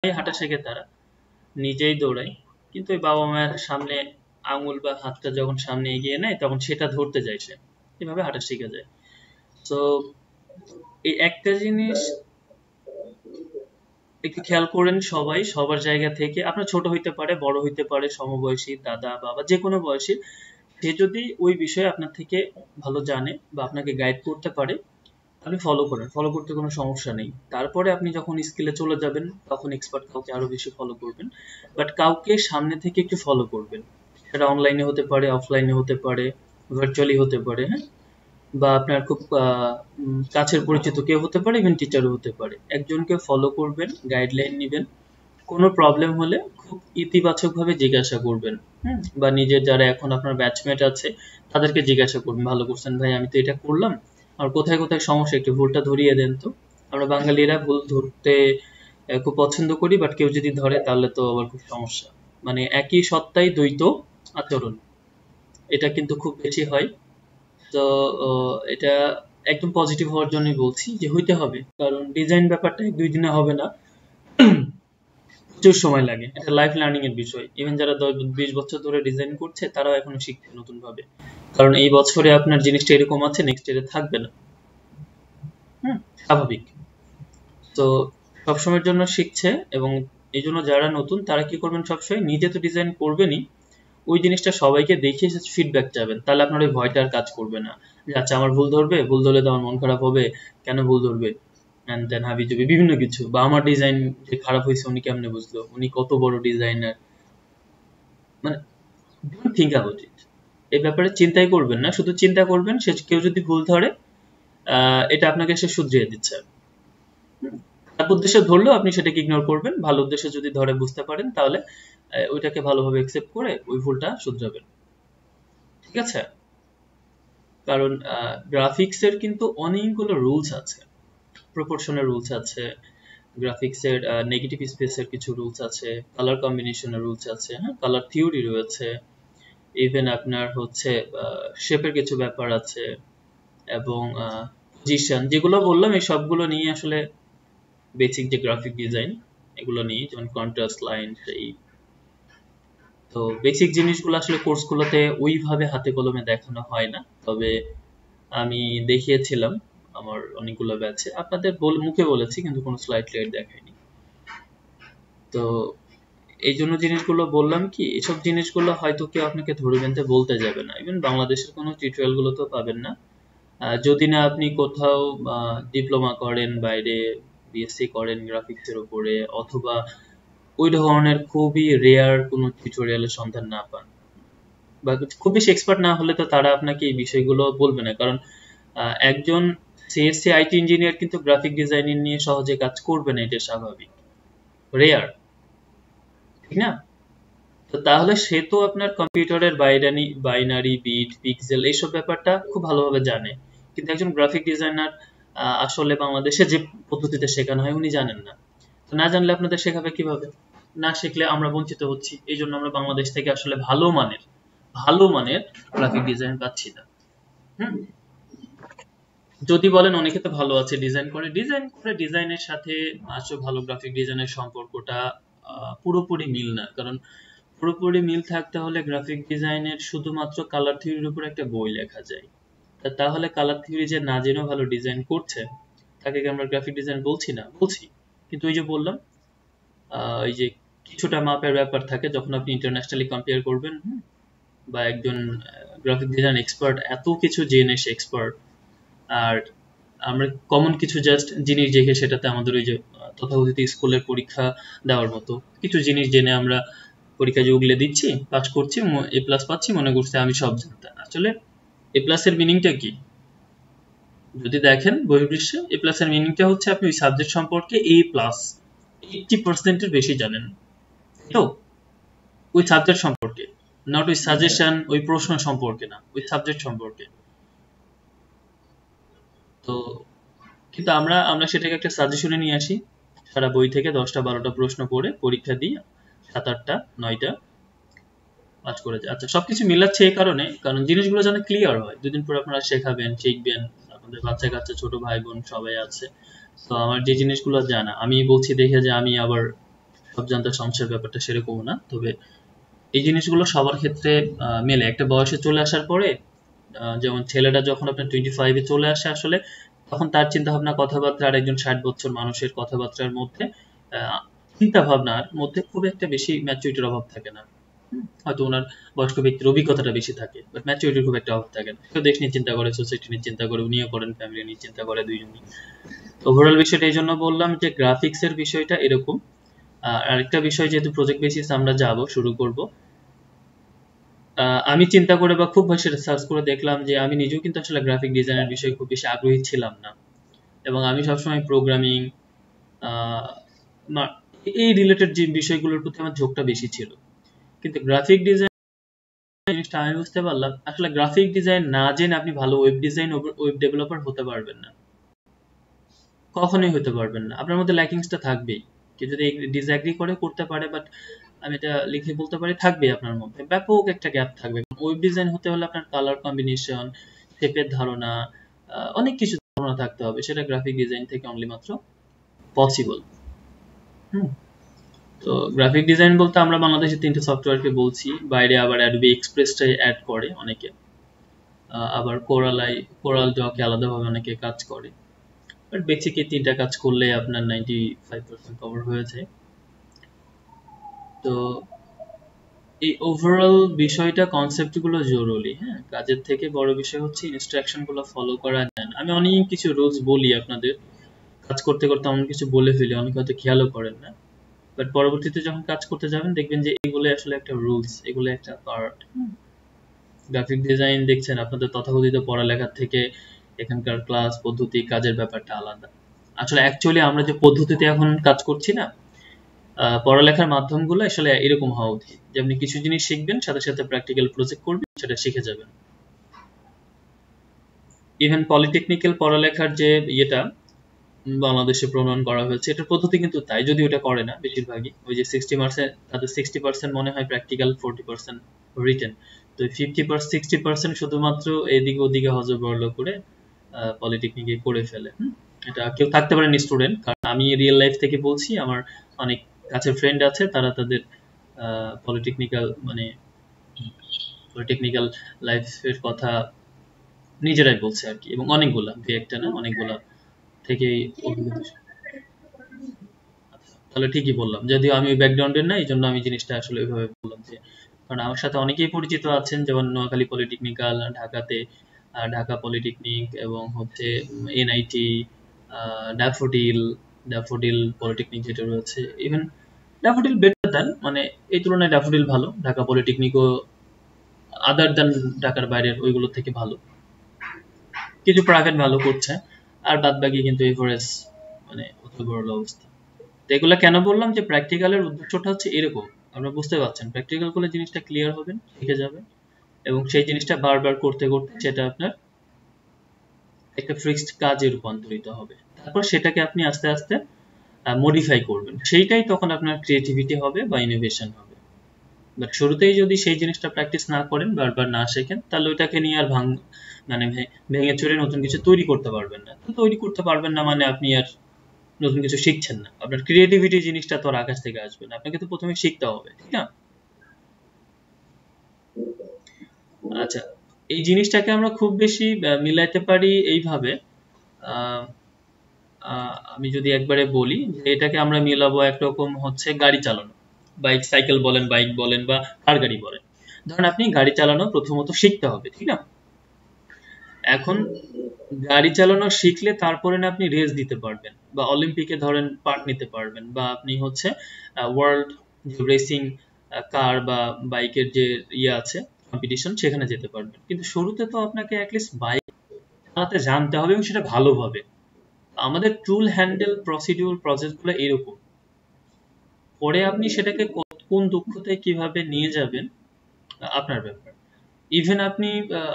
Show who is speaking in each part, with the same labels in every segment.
Speaker 1: হাঁটা শেখে তারা নিজেই দৌড়ায়, কিন্তু ওই বাবা মায়ের সামনে আঙুল বা হাতটা যখন সামনে এগিয়ে নেয় তখন সেটা ধরতে যায় সে, এভাবে হাঁটা শিখে যায়। তো এই একটা জিনিস একটু খেয়াল করেন সবাই, সবার জায়গা থেকে। আপনার ছোট হইতে পারে, বড় হইতে পারে, সমবয়সী, দাদা বাবা, যে কোনো বয়সী, সে যদি ওই বিষয়ে আপনার থেকে ভালো জানে বা আপনাকে গাইড করতে পারে, আপনি ফলো করেন, ফলো করতে কোনো সমস্যা নেই। তারপরে আপনি যখন স্কিলে চলে যাবেন তখন এক্সপার্ট কাউকে আরো বেশি ফলো করবেন, বাট কাউকে সামনে থেকে একটু ফলো করবেন। সেটা অনলাইনে হতে পারে, অফলাইনে হতে পারে, ভার্চুয়ালি হতে পারে, হ্যাঁ, বা আপনার খুব কাছের পরিচিত কেউ হতে পারে, ইভেন টিচারও হতে পারে। একজনকে ফলো করবেন, গাইডলাইন নেবেন, কোনো প্রবলেম হলে খুব ইতিবাচক ভাবে জিজ্ঞাসা করবেন। বা নিজের যারা এখন আপনার ব্যাচমেট আছে তাদেরকে জিজ্ঞাসা করবেন, ভালো করছেন ভাই, আমি তো এটা করলাম, আর কোথায় কোথায় সমস্যা, একটু ভুলটা ধরিয়ে দেন তো। আমরা বাঙালিরা ভুল ধরতে খুব পছন্দ করি, বাট কেউ যদি ধরে তাহলে তো আবার খুব সমস্যা। মানে একই সত্তায় দ্বৈত আচরণ, এটা কিন্তু খুব বেশি হয়। তো এটা একদম পজিটিভ হওয়ার জন্যই বলছি যে হইতে হবে, কারণ ডিজাইন ব্যাপারটা এক দুই দিনে হবে না, প্রচুর সময় লাগে। এটা লাইফ লার্নিং এর বিষয়। ইভেন যারা 10-20 বছর ধরে ডিজাইন করছে তারাও এখনো শিখছে নতুন ভাবে, কারণ এই বছরে আপনার জিনিসটা এরকম আছে, নেক্সট ইয়ারে থাকবে না। স্বাভাবিক। তো সবসময়ের জন্য শিখছে, এবং এই জন্য যারা নতুন তারা কি করবেন, সবসময় নিজে তো ডিজাইন করবেনই, ওই জিনিসটা সবাইকে দেখিয়ে ফিডব্যাক চাবেন, তাহলে আপনার ওই ভয়টা আর কাজ করবে না যে আচ্ছা আমার ভুল ধরবে, ভুল ধরলে তো আমার মন খারাপ হবে, কেন ভুল ধরবে, এন্ড দেন হাবি জুবি বিভিন্ন কিছু, বা আমার ডিজাইন যে খারাপ হয়েছে উনি কেমনে বুঝলো, উনি কত বড় ডিজাইনার, মানে থিঙ্ক অ্যাবাউট ইট। এই ব্যাপারে চিন্তাই করবেন না, শুধু চিন্তা করবেন সে কেউ যদি ভুল ধরে এটা আপনাকে সে শুধরিয়ে দিচ্ছে। খারাপ উদ্দেশ্যে ধরলেও আপনি সেটাকে ইগনোর করবেন, ভালো উদ্দেশ্যে যদি ধরে বুঝতে পারেন তাহলে ওইটাকে ভালোভাবে একসেপ্ট করে ওই ভুলটা শুধরাবেন। ঠিক আছে? কারণ গ্রাফিক্স এর কিন্তু অনেকগুলো রুলস আছে, প্রপোর্শনের রুলস আছে, গ্রাফিক্স এর নেগেটিভ স্পেসের কিছু রুলস আছে, কালার কম্বিনেশনের রুলস আছে, হ্যাঁ, কালার থিওরি রয়েছে, ইভেন আপনার হচ্ছে শেপের কিছু ব্যাপার আছে, এবং পজিশন যেগুলো বললাম এই সবগুলো নিয়ে আসলে বেসিক যে গ্রাফিক ডিজাইন এগুলো নিয়ে, যেমন কন্ট্রাস্ট লাইন, সেই তো বেসিক জিনিসগুলো আসলে কোর্সগুলোতে ওইভাবে হাতে কলমে দেখানো হয় না, তবে আমি দেখিয়েছিলাম আমার অনেকগুলো ব্যাচে, আপনাদের মুখে বলেছি কিন্তু কোনো স্লাইড লাইট দেখাইনি। তো এই জন্য জিনিসগুলো বললাম কি, এসব জিনিসগুলো হয়তো কেউ আপনাকে ধরে বেঁধে বলতে যাবে না, ইভেন বাংলাদেশের কোনো টিউটোরিয়াল গুলো তো পাবেন না, যদি না আপনি কোথাও ডিপ্লোমা করেন বাইরে, বিএসসি করেন গ্রাফিক্স এর উপরে, অথবা ওই ধরনের খুবই রেয়ার কোনো টিউটোরিয়ালের সন্ধান না পান, বা খুব বেশি এক্সপার্ট না হলে তো তারা আপনাকে এই বিষয়গুলো বলবে না, কারণ একজন সিএসসি আইটি ইঞ্জিনিয়ার কিন্তু গ্রাফিক ডিজাইনিং নিয়ে সহজে কাজ করবে না, এটা স্বাভাবিক, রেয়ার, ঠিক না? তো তাহলে সে তো আপনার কম্পিউটারের বাইনারি বিট পিক্সেল এইসব ব্যাপারটা খুব ভালোভাবে জানে, কিন্তু একজন গ্রাফিক ডিজাইনার আসলে বাংলাদেশে যে পদ্ধতিতে শেখানো হয় উনি জানেন না। তো না জানলে আপনাদের শেখাবে কিভাবে? না শিখলে আমরা বঞ্চিত হচ্ছি, এই জন্য আমরা বাংলাদেশ থেকে আসলে ভালো মানের গ্রাফিক ডিজাইন পাচ্ছি না। হুম যদি বলেন অনেকে তো ভালো আছে, ডিজাইন করে ডিজাইনের সাথে আসলে ভালো গ্রাফিক ডিজাইনের সম্পর্কটা পুরোপুরি মিল না, কারণ পুরোপুরি মিল থাকতে হলে গ্রাফিক ডিজাইনের শুধুমাত্র কালার থিওরির উপর একটা বই লেখা যায়। তাহলে কালার থিওরি যে না জেনেও ভালো ডিজাইন করছে তাকে কি আমরা গ্রাফিক ডিজাইন বলছি না? বলছি। কিন্তু ওই যে বললাম এই যে কিছুটা মাপের ব্যাপার থাকে, যখন আপনি ইন্টারন্যাশনালি কম্পেয়ার করবেন, বা একজন গ্রাফিক ডিজাইন এক্সপার্ট এত কিছু জেনে সে এক্সপার্ট, আর আমরা কমন কিছু জাস্ট জিনিস দেখে সেটাতে আমাদের ওই যে তথাকথিত স্কুলের পরীক্ষা দেওয়ার মতো কিছু জিনিস জেনে আমরা পরীক্ষা যে উগলে দিচ্ছি, পাস করছি, এ প্লাস পাচ্ছি, মনে করছি আমি সব জানতাম। আসলে এ প্লাস এর মিনিংটা কি? যদি দেখেন বহির্বিশ্বে এ প্লাস এর মিনিংটা হচ্ছে আপনি ওই সাবজেক্ট সম্পর্কে এ প্লাস 80% এর বেশি জানেন, তো ওই সাবজেক্ট সম্পর্কে, নট ওই সাজেশন ওই প্রশ্ন সম্পর্কে না, ওই সাবজেক্ট সম্পর্কে। তো কিন্তু আমরা আমরা সেটাকে একটা সাজেশনে নিয়ে আসি, সারা বই থেকে 10টা 12টা প্রশ্ন পড়ে পরীক্ষা দিই, 7 8টা 9টা পাস করে যায়। আচ্ছা, সবকিছু মিলাচ্ছে এই কারণে, কারণ জিনিসগুলো যেন ক্লিয়ার হয়, দুদিন পর আপনারা শেখাবেন, শিখবেন, আপনাদের বাচ্চা কাচ্চা ছোট ভাই বোন সবাই আছে, তো আমার যে জিনিসগুলো জানা আমি বলছি দেখে যে আমি আবার সব জানতে সমস্যার ব্যাপারটা সেরকমও না, তবে এই জিনিসগুলো সবার ক্ষেত্রে মেলে। একটা বয়সে চলে আসার পরে যেমন ছেলেটা যখন আপনার 25-এ চলে আসে আসলে, তখন তার চিন্তা ভাবনা কথাবার্তা আর একজন 60 বছর মানুষের কথাবার্তার মধ্যে চিন্তা ভাবনার মধ্যে খুব একটা বেশি ম্যাচুরিটির অভাব থাকে না। হয়তো ওনার বয়স্ক ব্যক্তির অভিজ্ঞতাটা বেশি থাকে, বাট ম্যাচুরিটির খুব একটা অভাব থাকে না। কেউ দেশ নিয়ে চিন্তা করে, সোসাইটি নিয়ে চিন্তা করে, উনিও করেন, ফ্যামিলি নিয়ে চিন্তা করে, দুইজনই। ওভারঅল বিষয়টা এই জন্য বললাম যে গ্রাফিক্স এর বিষয়টা এরকম। আরেকটা বিষয়, যেহেতু প্রজেক্ট বেসিস আমরা শুরু করব, আমি চিন্তা করে বা খুব বেশি রিসার্চ করে দেখলাম যে আমি নিজেও কিন্তু আসলে গ্রাফিক ডিজাইনের বিষয়ে খুব বেশি আগ্রহী ছিলাম না, এবং আমি সবসময় প্রোগ্রামিং এই রিলেটেড যে বিষয়গুলোর প্রতি আমার ঝোঁকটা বেশি ছিল। কিন্তু গ্রাফিক ডিজাইন জিনিসটা আমি বুঝতে পারলাম, আসলে গ্রাফিক ডিজাইন না জেনে আপনি ভালো ওয়েব ডিজাইন, ওয়েব ডেভেলপার হতে পারবেন না, কখনোই হতে পারবেন না। আপনার মধ্যে ল্যাকিংসটা থাকবেই। কেউ যদি ডিসঅ্যাগ্রি করে করতে পারে, বাট আমি এটা লিখে বলতে পারি থাকবে আপনার মধ্যে ব্যাপক একটা গ্যাপ থাকবে। ওয়েব ডিজাইন হতে হলে আপনার কালার কম্বিনেশন, শেপের ধারণা, অনেক কিছু ধারণা থাকতে হবে, সেটা গ্রাফিক ডিজাইন থেকে অনলি মাত্র পসিবল। তো গ্রাফিক ডিজাইন বলতে আমরা বাংলাদেশে 3টে সফটওয়্যারকে বলছি, বাইরে আবার অ্যাডোবি এক্সপ্রেসটাই অ্যাড করে অনেকে, আবার কোরাল ডকে আলাদাভাবে অনেকে কাজ করে, বাট বেসিক এই 3টা কাজ করলে আপনার 95% কভার হয়ে যায়। তো এই ওভারঅল বিষয়টা, কনসেপ্টগুলো জরুরি। হ্যাঁ, কাজের থেকে বড় বিষয় হচ্ছে ইনস্ট্রাকশনগুলো ফলো করা যায় না। আমি অনেক কিছু রুলস বলি আপনাদের, কাজ করতে করতে অনেক কিছু বলে ফেলি, অনেকে হয়তো খেয়ালও করেন না, বাট পরবর্তীতে যখন কাজ করতে যাবেন দেখবেন যে এগুলো আসলে একটা রুলস, এগুলো একটা পার্ট। গ্রাফিক ডিজাইন দেখছেন আপনাদের তথাকথিত পড়ালেখার থেকে এখানকার ক্লাস পদ্ধতি, কাজের ব্যাপারটা আলাদা। আসলে অ্যাকচুয়ালি আমরা যে পদ্ধতিতে এখন কাজ করছি না, পড়ালেখার মাধ্যমগুলো আসলে এরকম হওয়া উচিত, যেমনি কিছু জিনিস শিখবেন, সাথে সাথে প্র্যাকটিক্যাল প্রজেক্ট করবেন, সেটা শিখে যাবেন। ইভেন পলিটেকনিক্যাল পড়ালেখার যে ইয়েটা বাংলাদেশে প্রণয়ন করা হয়েছে, এটার পদ্ধতি কিন্তু তাই, যদি ওটা করে না বেশিরভাগই, ওই যে 60% তাদের 60% মনে হয় প্র্যাকটিক্যাল, 40% রিটেন, তো 60% শুধুমাত্র এদিকে ওদিকে হজবরল করে পলিটেকনিকে করে ফেলে। এটা কেউ থাকতে পারেন স্টুডেন্ট, কারণ আমি রিয়েল লাইফ থেকে বলছি, আমার অনেক কাছের ফ্রেন্ড আছে, তারা তাদের পলিটেকনিক্যাল লাইফের কথা নিজেরাই বলছে আর কি, এবং অনেকগুলা, একটা না অনেকগুলা থেকে অভিজ্ঞতা। তাহলে ঠিকই বললাম, যদিও আমি ব্যাকগ্রাউন্ডের না, এই জন্য আমি জিনিসটা আসলে ওইভাবে বললাম যে, কারণ আমার সাথে অনেকেই পরিচিত আছেন, যেমন নোয়াখালী পলিটেকনিক্যাল, ঢাকাতে ঢাকা পলিটেকনিক, এবং হচ্ছে এনআইটি, ড্যাফোডিল পলিটেকনিক যেটা রয়েছে, ইভেন ড্যাফোডিল বেটার দেন, মানে এই তুলনায় ড্যাফোডিল ভালো, ঢাকা পলিটেকনিকও আদার দেন ঢাকার বাইরের ওইগুলো থেকে ভালো, কিছু প্রাইভেট ভালো করছে, আর বাদ বাকি কিন্তু এভারেজ, মানে অত বড় অবস্থা। তো এগুলো কেন বললাম যে প্র্যাকটিক্যালের উদ্দেশ্যটা হচ্ছে এরকম, আপনারা বুঝতে পারছেন, প্র্যাকটিক্যাল করলে জিনিসটা ক্লিয়ার হবেন, শিখে যাবেন, এবং সেই জিনিসটা বারবার করতে করতে সেটা আপনার একটা ফিক্সড কাজে রূপান্তরিত হবে, তারপর সেটাকে আপনি আস্তে আস্তে মডিফাই করবেন, সেইটাই তখন আপনার ক্রিয়েটিভিটি হবে বা ইনোভেশন হবে। বাট শুরুতেই যদি সেই জিনিসটা প্র্যাকটিস না করেন, বারবার না শেখেন, তাহলে ওইটাকে নিয়ে আর মানে ভেঙে চুরে নতুন কিছু তৈরি করতে পারবেন না। তৈরি করতে পারবেন না মানে আপনি আর নতুন কিছু শিখছেন না, আপনার ক্রিয়েটিভিটি জিনিসটা তো আর আকাশ থেকে আসবে না, আপনাকে তো প্রথমে শিখতে হবে, ঠিক না? আচ্ছা, এই জিনিসটাকে আমরা খুব বেশি মিলাইতে পারি এইভাবে, আমি যদি একবারে বলি যে এটাকে আমরা মিলাবো একরকম হচ্ছে গাড়ি চালানো, সাইকেল বলেন, বাইক বলেন, বা কার গাড়ি বলেন। ধরেন আপনি গাড়ি চালানো প্রথমত শিখতে হবে, ঠিক না? এখন গাড়ি চালানো শিখলে তারপরে না আপনি রেস দিতে পারবেন, বা অলিম্পিকে ধরেন পার্ট নিতে পারবেন, বা আপনি হচ্ছে ওয়ার্ল্ড রেসিং কার বা বাইকের যে ইয়ে আছে কম্পিটিশন, সেখানে যেতে পারবেন। কিন্তু শুরুতে তো আপনাকে অ্যাটলিস্ট বাইক চালাতে জানতে হবে, এবং সেটা ভালোভাবে। আমাদের টুল হ্যান্ডেল প্রসেসগুলো এরকম, পরে আপনি সেটাকে কোন দক্ষতায় কিভাবে নিয়ে যাবেন আপনার ব্যাপার। ইভেন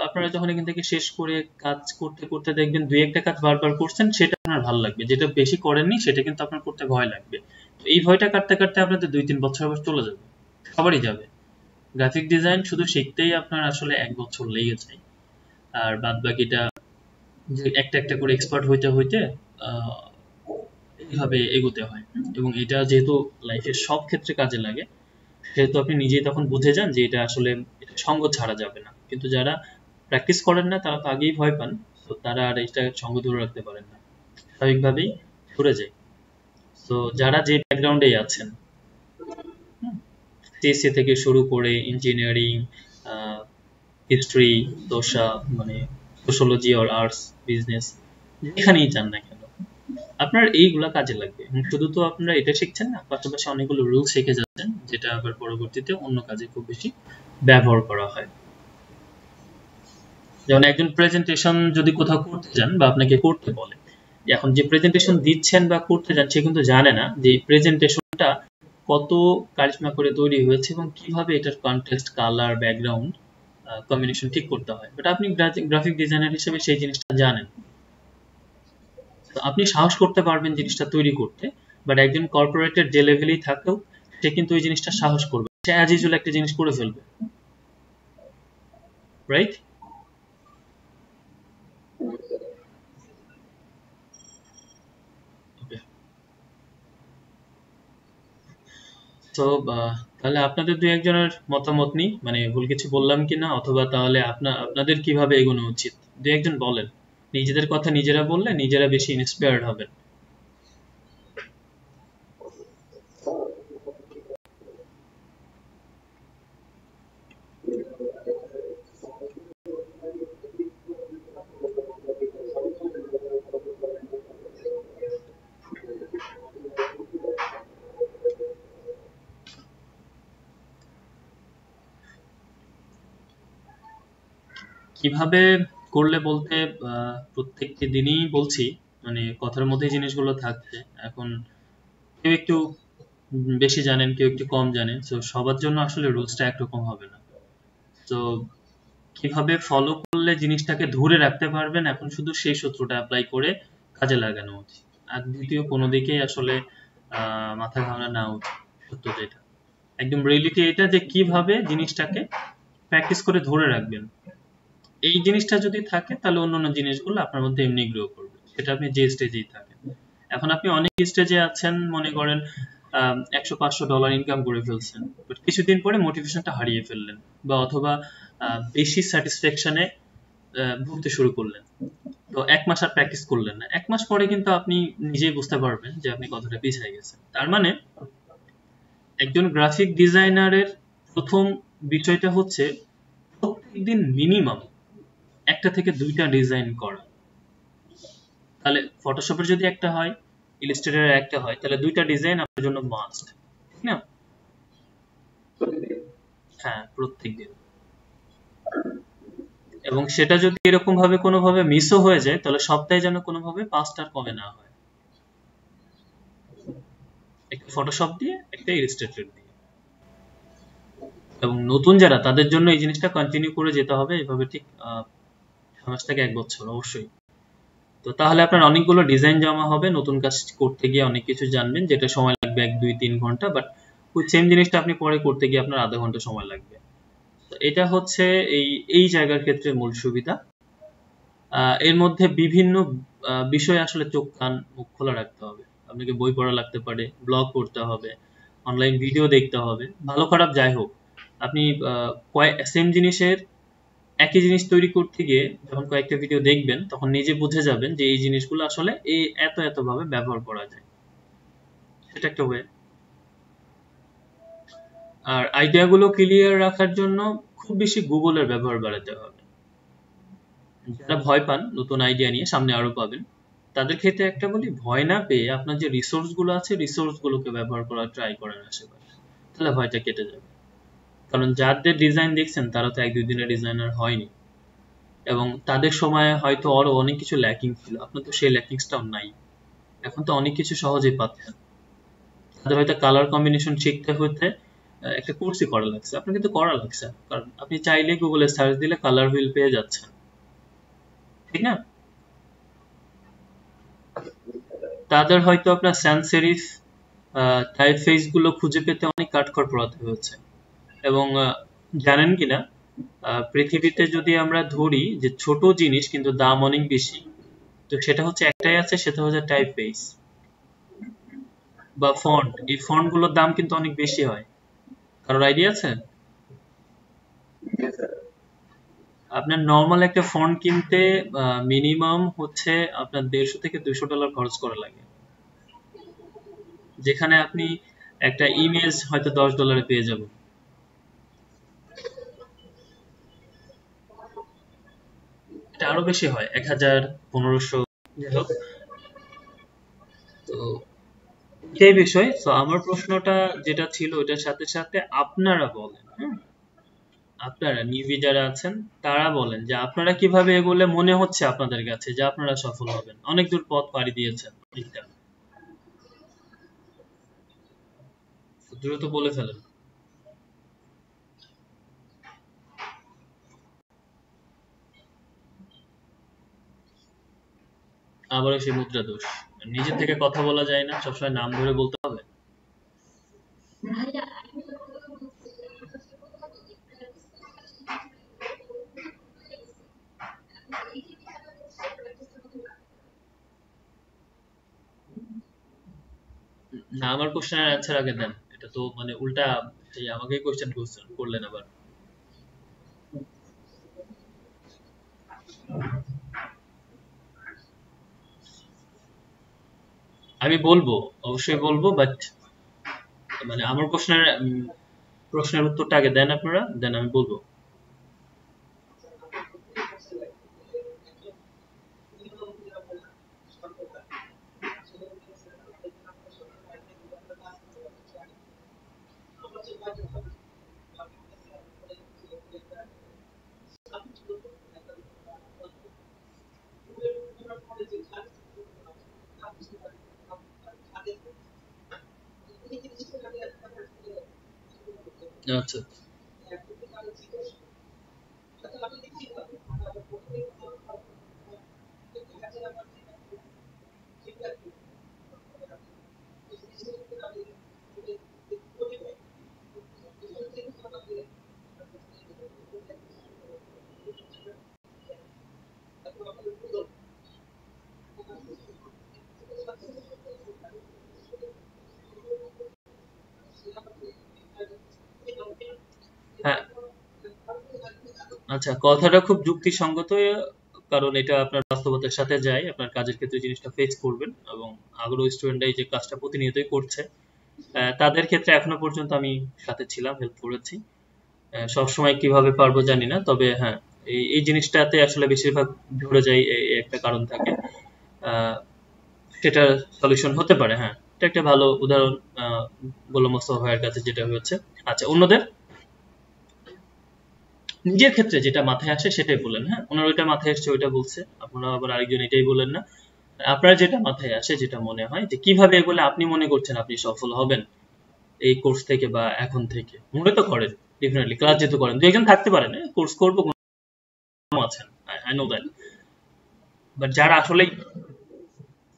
Speaker 1: আপনারা যখন এখান থেকে শেষ করে কাজ করতে করতে দেখবেন দুই একটা কাজ বারবার করছেন, সেটা আপনার ভালো লাগবে, যেটা বেশি করেননি সেটা কিন্তু আপনার করতে ভয় লাগবে। তো এই ভয়টা কাটতে কাটতে আপনাদের 2-3 বছর আবার চলে যাবে, সবারই যাবে। গ্রাফিক ডিজাইন শুধু শিখতেই আপনার আসলে 1 বছর লেগে যায়, আর বাদ বাকিটা যে একটা একটা করে এক্সপার্ট হইতে হইতে এইভাবে এগোতে হয়। এবং এটা যেহেতু লাইফের সব ক্ষেত্রে কাজে লাগে, সেহেতু আপনি নিজেই তখন বুঝে যান যে এটা আসলে সঙ্গ ছাড়া যাবে না। কিন্তু যারা প্র্যাকটিস করেন না তারা তো আগেই ভয় পান, তো তারা আর এটা সঙ্গ ধরে রাখতে পারেন না, স্বাভাবিকভাবেই ঘুরে যায়। তো যারা যে ব্যাকগ্রাউন্ডে আছেন, সিএসসি থেকে শুরু করে ইঞ্জিনিয়ারিং, হিস্ট্রি, দোসা মানে সোশ্যোলজি আর আর্টস, বিজনেস, যেখানেই যান না কেন, আপনার এইগুলা কাজে লাগবে। শুধু তো আপনারা এটা শিখছেন না, পাশাপাশি অনেকগুলো রুল শিখে যাচ্ছেন, যেটা আবার পরবর্তীতে অন্য কাজে খুব বেশি ব্যবহার করা হয়। যেমন একজন প্রেজেন্টেশন যদি কোথাও করতে যান বা আপনাকে করতে বলে, এখন যে প্রেজেন্টেশন দিচ্ছেন বা করতে যান সে কিন্তু জানে না যে এই প্রেজেন্টেশনটা কত কারিশমা করে তৈরি হয়েছে এবং কিভাবে এটার কনটেক্সট, কালার, ব্যাকগ্রাউন্ড, কম্বিনেশন ঠিক করতে হয়। বাট আপনি গ্রাফিক ডিজাইনার হিসেবে সেই জিনিসটা জানেন, তো আপনি সাহস করতে পারবেন জিনিসটা তৈরি করতে। বাট একজন কর্পোরেটের যে লেভেলেই থাকেও সে কিন্তু ওই জিনিসটা সাহস করবে, সে অ্যাজ ইউজুয়াল একটা জিনিস করে ফেলবে, রাইট? তো তাহলে আপনাদের দুই একজনের মতামত নিই, মানে ভুল কিছু বললাম কিনা, অথবা তাহলে আপনাদের কিভাবে এগোনো উচিত, দুই একজন বলেন। নিজেদের কথা নিজেরা বললে নিজেরা বেশি ইন্সপায়ার্ড হবেন। কিভাবে করলে বলতে প্রত্যেকটি দিনই বলছি, মানে কথার মধ্যে জিনিসগুলো থাকছে। এখন কেউ একটু বেশি জানেন, কেউ একটু কম জানেন, তো সবার জন্য আসলে রুলসটা একরকম হবে না। তো কিভাবে ফলো করলে জিনিসটাকে ধরে রাখতে পারবেন, এখন শুধু সেই সূত্রটা অ্যাপ্লাই করে কাজে লাগানো উচিত। আর দ্বিতীয় কোনো দিকেই আসলে মাথা ঘামানো না উচিত। সত্য যেটা, একদম রিয়েলিটি এটা যে কিভাবে জিনিসটাকে প্র্যাকটিস করে ধরে রাখবেন, এই জিনিসটা যদি থাকে তাহলে অন্যান্য জিনিসগুলো আপনার মধ্যে এমনি গ্রো করবে, সেটা আপনি যে স্টেজেই থাকেন। এখন আপনি অনেক স্টেজে আছেন, মনে করেন $100-500 ইনকাম করে ফেলছেন, বাট কিছুদিন পরে মোটিভেশনটা হারিয়ে ফেললেন, বা অথবা বেশি স্যাটিসফ্যাকশনে ভুগতে শুরু করলেন। তো 1 মাস আর প্র্যাকটিস করলেন না, 1 মাস পরে কিন্তু আপনি নিজেই বুঝতে পারবেন যে আপনি কতটা পিছিয়ে গেছেন। তার মানে একজন গ্রাফিক ডিজাইনারের প্রথম বিষয়টা হচ্ছে প্রত্যেকদিন মিনিমাম 1টা থেকে 2টা ডিজাইন করা। তাহলে ফটোশপের যদি একটা হয়, ইলাস্ট্রেটরের একটা হয়, তাহলে 2টা ডিজাইন আপনার জন্য মাস্ট, ঠিক না? হ্যাঁ, প্রত্যেকদিন। এবং সেটা যদি এরকম ভাবে কোনোভাবে মিসও হয়ে যায়, তাহলে সপ্তাহে যেন কোনোভাবে 5টার কমে না হয়, একটা ফটোশপ দিয়ে, একটা ইলাস্ট্রেটর দিয়ে। এবং নতুন যারা, তাদের জন্য এই জিনিসটা কন্টিনিউ করে যেতে হবে এভাবে, ঠিক 6 মাস থেকে 1 বছর অবশ্যই। তো তাহলে আপনার অনেকগুলো ডিজাইন জমা হবে, নতুন কাজ করতে গিয়ে অনেক কিছু জানবেন, যেটা সময় লাগবে 1-2-3 ঘন্টা, বাট ওই সেম জিনিসটা আপনি পরে করতে গিয়ে আপনার আধা ঘন্টা সময় লাগবে। তো এটা হচ্ছে এই এই জায়গার ক্ষেত্রে মূল সুবিধা। এর মধ্যে বিভিন্ন বিষয় আসলে চোখ কান মুখ খোলা রাখতে হবে। আপনাকে বই পড়া লাগতে পারে, ব্লগ করতে হবে, অনলাইন ভিডিও দেখতে হবে, ভালো খারাপ যাই হোক। আপনি সেম জিনিসের একই জিনিস তৈরি করতে গিয়ে যখন কয়েকটা ভিডিও দেখবেন, তখন নিজে বুঝে যাবেন যে এই জিনিসগুলো আসলে এই এত এত ভাবে ব্যবহার করা যায়, সেটা একটা ওয়ে। আর আইডিয়াগুলো ক্লিয়ার রাখার জন্য খুব বেশি গুগলের ব্যবহার বাড়াতে হবে। যারা ভয় পান নতুন আইডিয়া নিয়ে, সামনে আরো পাবেন, তাদের ক্ষেত্রে একটা বলি, ভয় না পেয়ে আপনার যে রিসোর্স গুলো আছে, রিসোর্স গুলোকে ব্যবহার করার ট্রাই করেন আশেপাশে, তাহলে ভয়টা কেটে যাবে। কারণ যাদের ডিজাইন দেখছেন তারা তো 1-2 দিনের ডিজাইনার হয়নি, এবং তাদের সময় হয়তো আরো অনেক কিছু ল্যাকিং ছিল, আপনার তো সেই ল্যাকিংসটাও নাই। এখন তো অনেক কিছু সহজেই পাচ্ছেন। তাদের হয়তো কালার কম্বিনেশন শিখতে হতে একটা কোর্সই করা লাগছে, আপনার কিন্তু করা লাগছে, কারণ আপনি চাইলে গুগলে সার্চ দিলে কালার হুইল পেয়ে যাচ্ছেন, ঠিক না? তাদের হয়তো আপনার স্যান্স সেরিফ টাইপফেস গুলো খুঁজে পেতে অনেক কাঠখড় পোড়াতে হয়েছে। এবং জানেন কিনা, পৃথিবীতে যদি আমরা ধরি যে ছোট জিনিস কিন্তু দাম অনেক বেশি, তো সেটা হচ্ছে একটাই আছে, সেটা হচ্ছে টাইপফেস। বা ফন্ট, এই ফন্ট গুলোর দাম কিন্তু অনেক বেশি হয়। কারোর আইডিয়া আছে? আপনার নর্মাল একটা ফন্ট কিনতে মিনিমাম হচ্ছে আপনার 150 থেকে $200 খরচ করা লাগে, যেখানে আপনি একটা ইমেজ হয়তো $10 পেয়ে যাবেন। এটা আরো বেশি হয়, 1000, 1500। যাই হোক, তো এটাই বিষয়। তো আমার প্রশ্নটা যেটা ছিল ওটার সাথে সাথে আপনারা বলেন, হ্যাঁ, আপনারা নিউবি যারা আছেন তারা বলেন যে আপনারা কিভাবে এগোলে মনে হচ্ছে আপনাদের কাছে যে আপনারা সফল হবেন, অনেক দূর পথ পাড়ি দিয়েছেন, এটা দ্রুত বলে ফেলেন। আবারও সেই মুদ্রা দোষ, নিজের থেকে কথা বলা যায় না, সবসময় নাম ধরে বলতে হবে। না, আমার কোশ্চেনের অ্যান্সার আগে দেন, এটা তো মানে উল্টা সেই আমাকেই কোশ্চেন করলেন আবার। আমি বলবো, অবশ্যই বলবো, বাট মানে আমার প্রশ্নের উত্তরটা আগে দেন আপনারা, দেন আমি বলবো। আচ্ছা, হ্যাঁ, আচ্ছা, কথাটা খুব যুক্তিসঙ্গত, কারণ এটা আপনার বাস্তবতার সাথে যায়, আপনার কাজের ক্ষেত্রে জিনিসটা ফেস করবেন, এবং আগ্রহী স্টুডেন্টরা এই যে কাজটা প্রতিনিয়তই করছে, তাদের ক্ষেত্রে এখনো পর্যন্ত আমি সাথে ছিলাম, হেল্প করেছি। সব সময় কিভাবে পারবো জানি না, তবে হ্যাঁ, এই জিনিসটাতে আসলে বেশিরভাগ ধরে যায়, এই একটা কারণ থাকে। আহ, সেটা সলিউশন হতে পারে, হ্যাঁ, এটা একটা ভালো উদাহরণ। গোলাম মোস্তফা ভাইয়ের কাছে যেটা হয়েছে। আচ্ছা, অন্যদের নিজের ক্ষেত্রে যেটা মাথায় আসে সেটাই বলেন, হ্যাঁ, ওনার ওইটা মাথায় আসছে ওইটা বলছে, আপনারা আবার আরেকজন এটাই বলেন না। আপনার যেটা মাথায় আসে, যেটা মনে হয় যে কিভাবে এগুলো আপনি মনে করছেন আপনি সফল হবেন এই কোর্স থেকে বা এখন থেকে, মনে তো করেন ডেফিনেটলি, ক্লাস যেহেতু করেন, দু একজন থাকতে পারেন কোর্স করবো কোনো আছেন, আই নো দ্যাট, বাট যারা আসলেই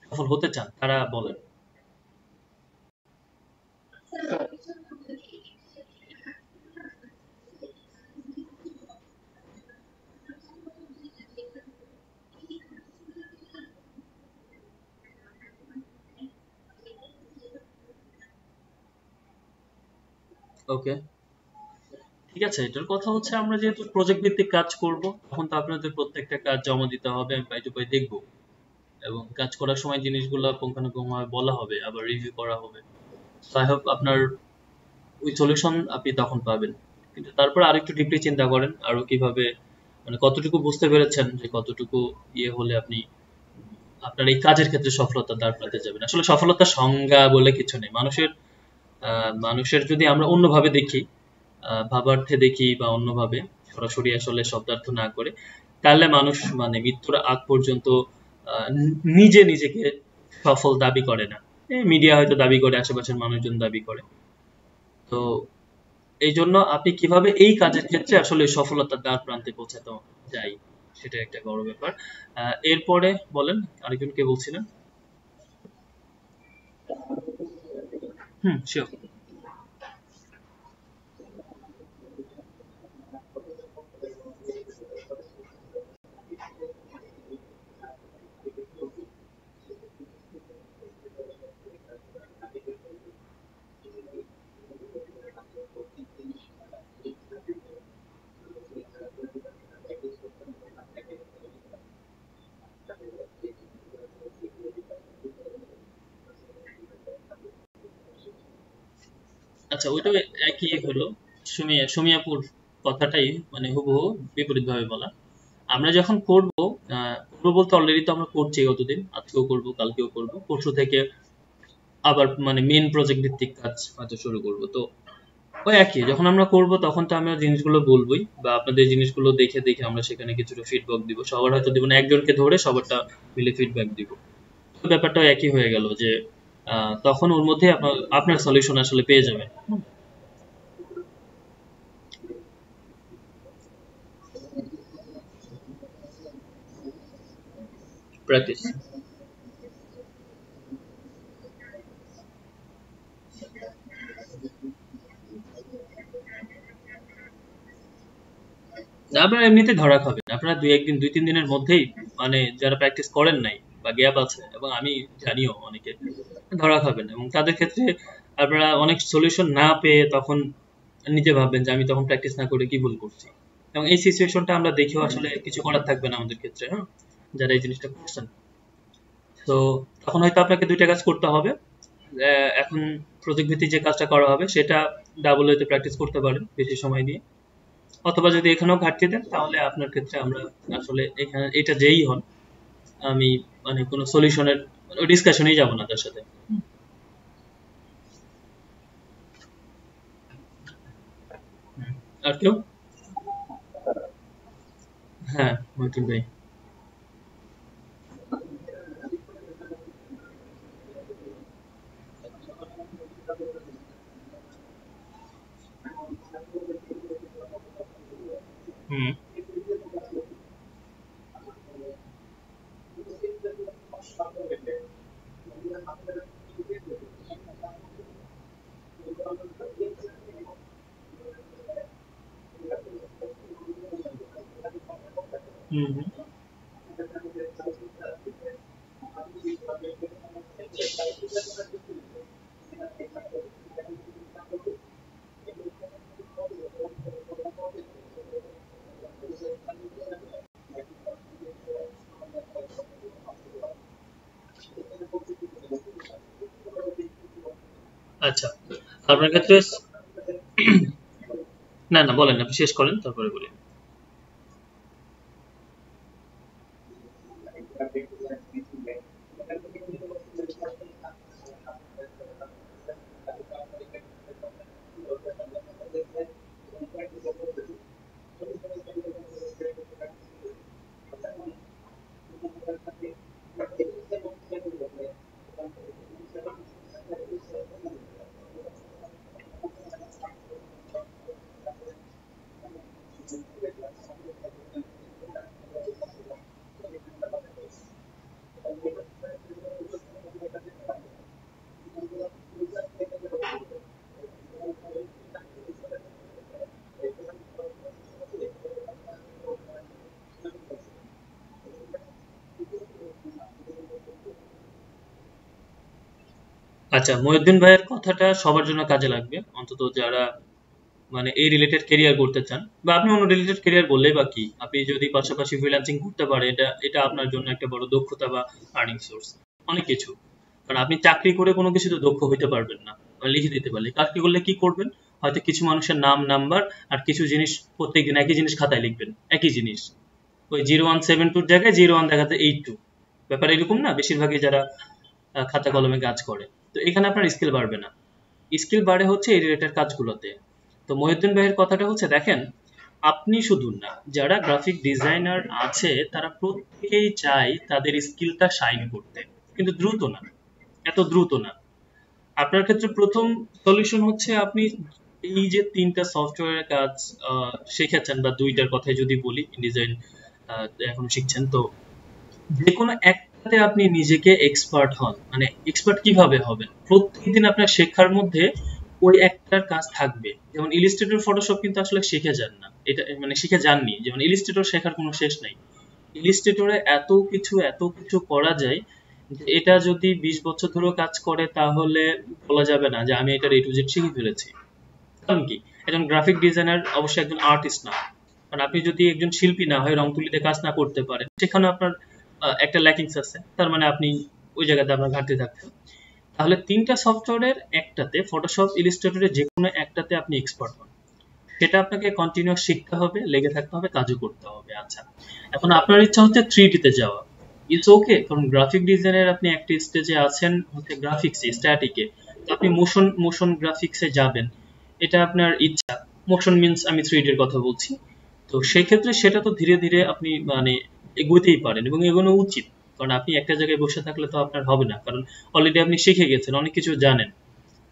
Speaker 1: সফল হতে চান তারা বলেন। ওকে, ঠিক আছে, এটার কথা হচ্ছে আমরা যেহেতু প্রজেক্ট ভিত্তিক কাজ করব, তখন তো আপনাদের প্রত্যেকটা কাজ জমা দিতে হবে, আমি পাই টু পাই দেখবো, এবং কাজ করার সময় জিনিসগুলো পুঙ্খানুপুঙ্খভাবে বলা হবে, আবার রিভিউ করা হবে। সো আই হোপ আপনার ওই সলিউশন আপনি তখন পাবেন। কিন্তু তারপর আরেকটু ডিপলি চিন্তা করেন আরো কিভাবে, মানে কতটুকু বুঝতে পেরেছেন যে কতটুকু ইয়ে হলে আপনি আপনার এই কাজের ক্ষেত্রে সফলতা দাঁড় করাতে যাবেন। আসলে সফলতার সংজ্ঞা বলে কিছু নেই, মানুষের যদি আমরা অন্যভাবে দেখি, ভাবার্থে দেখি বা অন্যভাবে, সরাসরি আসলে শব্দার্থ না করে, তাহলে মানুষ মানে মৃত্যুর আগ পর্যন্ত নিজে নিজেকে সফল দাবি করে না। মিডিয়া হয়তো দাবি করে, আশেপাশের মানুষজন দাবি করে। তো এই জন্য আপনি কিভাবে এই কাজের ক্ষেত্রে আসলে সফলতার দ্বার প্রান্তে পৌঁছাতে যাই, সেটা একটা বড় ব্যাপার। এরপরে বলেন, আরেকজনকে বলছিলেন। হুম, শিওর। আচ্ছা, ওইটাও একই হলো। সুমিয়াপুর কথাটাই মানে হুবহু বিপরীত ভাবে বলা। আমরা যখন করব, করবো বলতে অলরেডি তো আমরা করছি গতদিন, আজকেও করব, কালকেও করব, পরশু থেকে আবার মানে মেন প্রজেক্ট ভিত্তিক কাজ হয়তো শুরু করব। তো ওই একই, যখন আমরা করব তখন তো আমরা জিনিসগুলো বলবোই, বা আপনাদের জিনিসগুলো দেখে দেখে আমরা সেখানে কিছুটা ফিডব্যাক দিব। সবার হয়তো দিব না, একজনকে ধরে সবারটা মিলে ফিডব্যাক দিব। তো ব্যাপারটা একই হয়ে গেল যে তখন ওর মধ্যে আপনার আপনার সলিউশন আসলে পেয়ে যাবেন। প্র্যাকটিস। আপনারা এমনিতে ধরা খাবেন, আপনারা দুই তিন দিনের মধ্যেই, মানে যারা প্র্যাকটিস করেন নাই বা গ্যাপ আছে, এবং আমি জানিও অনেকে ধরা খাবেন, এবং তাদের ক্ষেত্রে আপনারা অনেক সলিউশন না পেয়ে তখন নিজে ভাববেন যে আমি তখন প্র্যাকটিস না করে কি ভুল করছি। এবং এই সিচুয়েশনটা আমরা দেখেও আসলে কিছু করার থাকবে না আমাদের ক্ষেত্রে, হ্যাঁ, যারা এই জিনিসটা করছেন। তো তখন হয়তো আপনাকে দুইটা কাজ করতে হবে। এখন প্রজেক্ট ভিত্তিক যে কাজটা করা হবে সেটা ডাবল হইতে প্র্যাকটিস করতে পারেন বেশি সময় নিয়ে, অথবা যদি এখানেও ঘাটতি দেন তাহলে আপনার ক্ষেত্রে আমরা আসলে এখানে এটা যেই হন, আমি মানে কোনো সলিউশনের ডিসকাশনেই যাব না তার সাথে। আর কেউ? হ্যাঁ, মতিন ভাই। হুম হুম হুম। আচ্ছা, আপনার ক্ষেত্রে না না, বলেন, আপনি শেষ করেন তারপরে বলি। আচ্ছা, মহিউদ্দিন ভাইয়ের কথাটা সবার জন্য কাজে লাগবে, অন্তত যারা মানে এই রিলেটেড ক্যারিয়ার করতে চান, বা আপনি অন্য রিলেটেড ক্যারিয়ার বললেই বা কি, আপনি যদি পাশাপাশি ফ্রিল্যান্সিং করতে পারেন, এটা এটা আপনার জন্য একটা বড় দক্ষতা বা আর্নিং সোর্স, অনেক কিছু। কারণ আপনি চাকরি করে কোনো কিছুতে দক্ষ হইতে পারবেন না, মানে লিখে দিতে পারলে চাকরি করলে কি করবেন, হয়তো কিছু মানুষের নাম নাম্বার আর কিছু জিনিস প্রত্যেকদিন একই জিনিস খাতায় লিখবেন, একই জিনিস, ওই 0172 জায়গায় 01 দেখাতে 82, ব্যাপার এরকম না বেশিরভাগই যারা খাতা কলমে কাজ করে। তো এখানে আপনার স্কিল বাড়বে না, স্কিল বাড়ে হচ্ছে এই রিলেটেড কাজগুলোতে। তো মহিউদ্দিন ভাইয়ের কথাটা হচ্ছে, দেখেন, আপনি শুধু না, যারা গ্রাফিক ডিজাইনার আছে তারা প্রত্যেকেই চায় তাদের স্কিলটা শাইন করতে, কিন্তু দ্রুত না, এত দ্রুত না। আপনার ক্ষেত্রে প্রথম সলিউশন হচ্ছে আপনি এই যে তিনটা সফটওয়্যারের কাজ শিখেছেন, বা দুইটার কথাই যদি বলি, ডিজাইন এখন শিখছেন, তো যে কোনো একটাতে আপনি নিজেকে এক্সপার্ট হন। মানে এক্সপার্ট কিভাবে হবেন, প্রত্যেকদিন আপনার শেখার মধ্যে ওই একটার কাজ থাকবে। যেমন ইলিস্ট্রেটর, ফটোশপ কিন্তু আসলে শিখে যান না, এটা মানে শিখে যাননি, যেমন ইলিস্ট্রেটর শেখার কোনো শেষ নাই। ইলিস্ট্রেটরে এত কিছু করা যায় যে এটা যদি 20 বছর ধরেও কাজ করে তাহলে বলা যাবে না যে আমি এটা A to Z শিখে ফেলেছি। কারণ কি, একজন গ্রাফিক ডিজাইনার অবশ্যই একজন আর্টিস্ট না। কারণ আপনি যদি একজন শিল্পী না হয়, রং তুলিতে কাজ না করতে পারেন, সেখানে আপনার একটা ল্যাকিংস আছে, তার মানে আপনি ওই জায়গাতে আপনার ঘাটতি থাকছে। তাহলে তিনটা সফটওয়্যারের একটাতে, ফটোশপ, ইলাস্ট্রেটরের যে কোনো একটাতে আপনি এক্সপার্ট হন, সেটা আপনাকে কন্টিনিউয়াস শিখতে হবে, লেগে থাকতে হবে, কাজও করতে হবে। আচ্ছা, এখন আপনার ইচ্ছা হচ্ছে 3D তে যাওয়া, ইটস ওকে, কারণ গ্রাফিক ডিজাইনের আপনি একটা স্টেজে আছেন হচ্ছে গ্রাফিক্সে, স্ট্যাটিকে, তো আপনি মোশন গ্রাফিক্সে যাবেন, এটা আপনার ইচ্ছা। মোশন মিন্স আমি 3D এর কথা বলছি। তো সেই ক্ষেত্রে সেটা তো ধীরে ধীরে আপনি মানে এগোতেই পারেন এবং এগোনো উচিত, কারণ আপনি একটা জায়গায় বসে থাকলে তো আপনার হবে না, কারণ অলরেডি আপনি শিখে গেছেন, অনেক কিছু জানেন।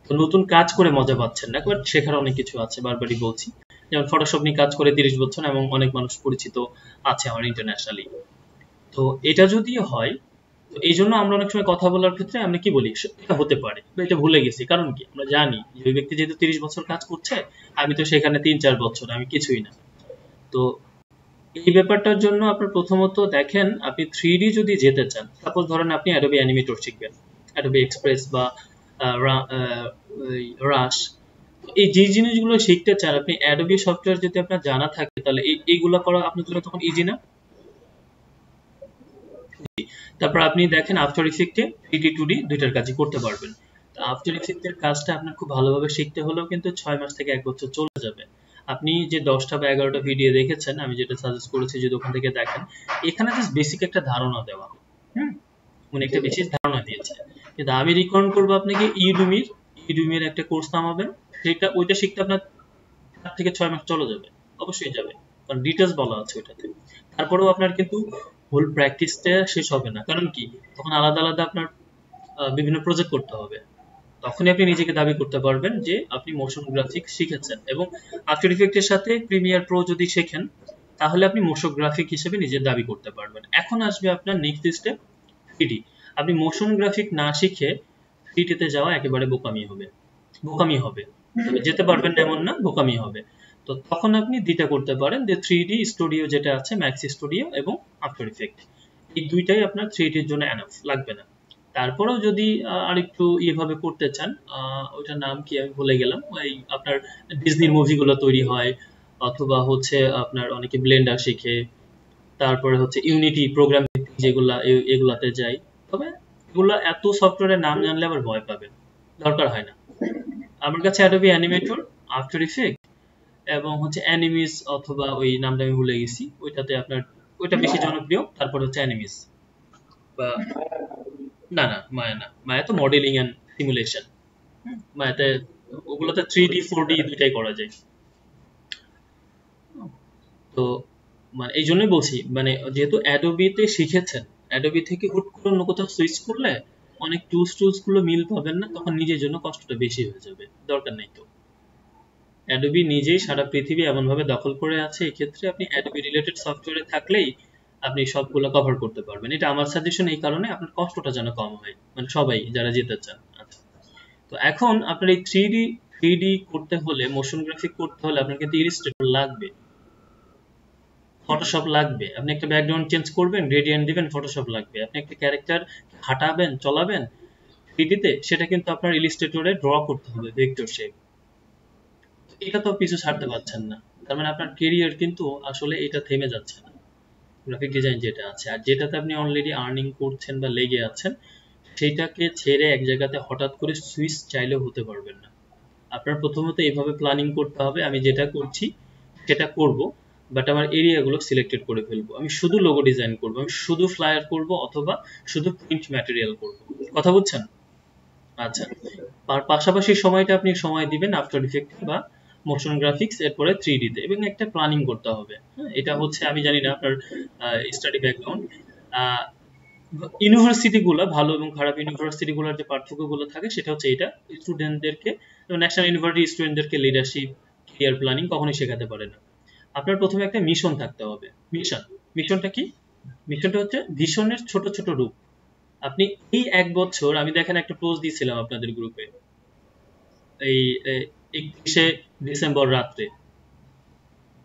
Speaker 1: তো নতুন কাজ করে মজা পাচ্ছেন না, বাট শেখার অনেক কিছু আছে, বারবারই বলছি। যেমন ফটোশপ নিয়ে কাজ করে 30 বছর এবং অনেক মানুষ পরিচিত আছে আমার ইন্টারন্যাশনালি। তো এটা যদি হয়, তো এই জন্য আমরা অনেক সময় কথা বলার ক্ষেত্রে আমরা কি বলি, এটা হতে পারে বা এটা ভুলে গেছি, কারণ কি আমরা জানি যে ওই ব্যক্তি যেহেতু 30 বছর কাজ করছে, আমি তো সেখানে 3-4 বছর, আমি কিছুই না। তো এই ব্যাপারটার জন্য আপনার প্রথমত দেখেন, আপনি 3D যদি যেতে চান, সাপোজ ধরেন আপনি অ্যাডোবি অ্যানিমেটর শিখবেন, অ্যাডোবি এক্সপ্রেস বা রাশ, এই যে জিনিসগুলো শিখতে চান আপনি, অ্যাডোবি সফটওয়্যার যদি আপনার জানা থাকে, তাহলে এইগুলো করা আপনার জন্য তখন ইজি না? তারপর আপনি দেখেন আফটার ইফেক্টে 3D 2D দুইটার কাজই করতে পারবেন। তো আফটার ইফেক্টের কাজটা আপনার খুব ভালোভাবে শিখতে হলেও কিন্তু 6 মাস থেকে 1 বছর চলে যাবে। আপনি যে 10টা বা 11টা ভিডিও দেখেছেন, আমি যেটা সাজেস্ট করেছি যদি ওখান থেকে দেখেন, এখানে জাস্ট বেসিক একটা ধারণা দেওয়া, হুম, মানে একটা বিশেষ ধারণা দিয়েছে। কিন্তু আমি রিকমেন্ড করবো আপনাকে ইডুমির একটা কোর্স নামাবেন, সেটা ওইটা শিখতে আপনার 4 থেকে 6 মাস চলে যাবে, অবশ্যই যাবে, কারণ ডিটেলস বলা আছে ওইটাতে। তারপরেও আপনার কিন্তু হোল প্র্যাকটিসটা শেষ হবে না, কারণ কি তখন আলাদা আলাদা আপনার বিভিন্ন প্রজেক্ট করতে হবে, তখনই আপনি নিজেকে দাবি করতে পারবেন যে আপনি মোশন গ্রাফিক্স শিখেছেন। এবং আফটার ইফেক্টের সাথে প্রিমিয়ার প্রো যদি শেখেন, তাহলে আপনি মোশন গ্রাফিক হিসেবে নিজের দাবি করতে পারবেন। এখন আসবে আপনার নেক্সট স্টেপ, 3D। আপনি মোশন গ্রাফিক না শিখে 3D তে যাওয়া একেবারে বোকামি হবে, তবে যেতে পারবেন না এমন না, বোকামি হবে। তো তখন আপনি দুইটা করতে পারেন, যে 3D স্টুডিও যেটা আছে, ম্যাক্স স্টুডিও এবং আফটার ইফেক্ট, এই দুইটাই আপনার 3D এর জন্য এনাফ, লাগবে না। তারপরেও যদি আরেকটু এভাবে করতে চান, ওইটার নাম কি আমি ভুলে গেলাম, ওই আপনার ডিজনির মুভিগুলো তৈরি হয়, অথবা হচ্ছে আপনার অনেকে ব্লেন্ডার শিখে, তারপরে হচ্ছে ইউনিটি প্রোগ্রাম যেগুলা এগুলাতে যায়। তবে এগুলা এত সফটওয়্যারের নাম জানলে আবার ভয় পাবেন, দরকার হয় না। আমার কাছে অ্যাডোবি অ্যানিমেটর, আফটার ইফেক্ট এবং হচ্ছে অ্যানিমিস, অথবা ওই নামটা আমি ভুলে গেছি, ওইটাতে আপনার ওইটা বেশি জনপ্রিয়। তারপর হচ্ছে অ্যানিমিস বা না না, মায়া না, মায়া তো মডেলিং এন্ড সিমুলেশন, মায়াতে ওগুলোতে 3D 4D দুইটাই করা যায়। তো মানে এই জন্যই বলছি, মানে যেহেতু অ্যাডোবিতে শিখেছেন, অ্যাডোবি থেকে হুট করে অন্য কোথাও সুইচ করলে অনেক টুলস গুলো মিল পাবেন না, তখন নিজের জন্য কষ্টটা বেশি হয়ে যাবে, দরকার নেই। তো অ্যাডোবি নিজেই সারা পৃথিবী এমন ভাবে দখল করে আছে, এই ক্ষেত্রে আপনি অ্যাডোবি রিলেটেড সফটওয়্যারে থাকলেই আপনি সবগুলো কভার করতে পারবেন। এটা আমার সাজেশন, এই কারণে আপনার কষ্টটা যেন কম হয়, মানে সবাই যারা যেতে চান। আচ্ছা, তো এখন আপনার এই 3D করতে হলে, মোশন গ্রাফিক করতে হলে আপনার কিন্তু ইলাস্ট্রেটর লাগবে, ফটোশপ লাগবে। আপনি একটা ব্যাকগ্রাউন্ড চেঞ্জ করবেন, গ্রেডিয়েন্ট দিবেন, ফটোশপ লাগবে। আপনি একটা ক্যারেক্টার হাঁটাবেন, চলাবেন 3D তে, সেটা কিন্তু আপনার ইলাস্ট্রেটরে ড্র করতে হবে ভেক্টর শেপ। এটা তো পিছু ছাড়তে পারছেন না, তার মানে আপনার কেরিয়ার কিন্তু আসলে এটা থেমে যাচ্ছে না, গ্রাফিক ডিজাইন যেটা আছে। আর যেটাতে আপনি অলরেডি আর্নিং করছেন বা লেগে আছেন, সেইটাকে ছেড়ে এক জায়গাতে হঠাৎ করে সুইচ চাইলেও হতে পারবেন না। আপনার প্রথমত এইভাবে প্ল্যানিং করতে হবে, আমি যেটা করছি সেটা করব, বাট আমার এরিয়াগুলো সিলেক্টেড করে ফেলবো। আমি শুধু লোগো ডিজাইন করব, আমি শুধু ফ্লায়ার করব, অথবা শুধু প্রিন্ট ম্যাটেরিয়াল করব। কথা বুঝছেন? আচ্ছা, আর পাশাপাশি সময়টা আপনি সময় দিবেন আফটার ইফেক্ট বা মোশন গ্রাফিক্স, এরপরে 3D তে, এবং একটা প্ল্যানিং করতে হবে। হ্যাঁ, এটা হচ্ছে আমি জানি না আপনার স্টাডি ব্যাকগ্রাউন্ড, ইউনিভার্সিটি গুলো ভালো এবং খারাপ ইউনিভার্সিটি গুলোর যে পার্থক্য গুলো থাকে, সেটা হচ্ছে এটা, স্টুডেন্টদেরকে, ন্যাশনাল ইউনিভার্সিটি স্টুডেন্টদেরকে লিডারশিপ, ক্যারিয়ার প্ল্যানিং কখনোই শেখাতে পারে না। আপনার প্রথমে একটা মিশন থাকতে হবে। মিশনটা কি? মিশনটা হচ্ছে ভিশনের ছোট ছোট রূপ। আপনি এই 1 বছর, আমি দেখেন একটা পোস্ট দিয়েছিলাম আপনাদের গ্রুপে এই 31শে ডিসেম্বর রাত্রে,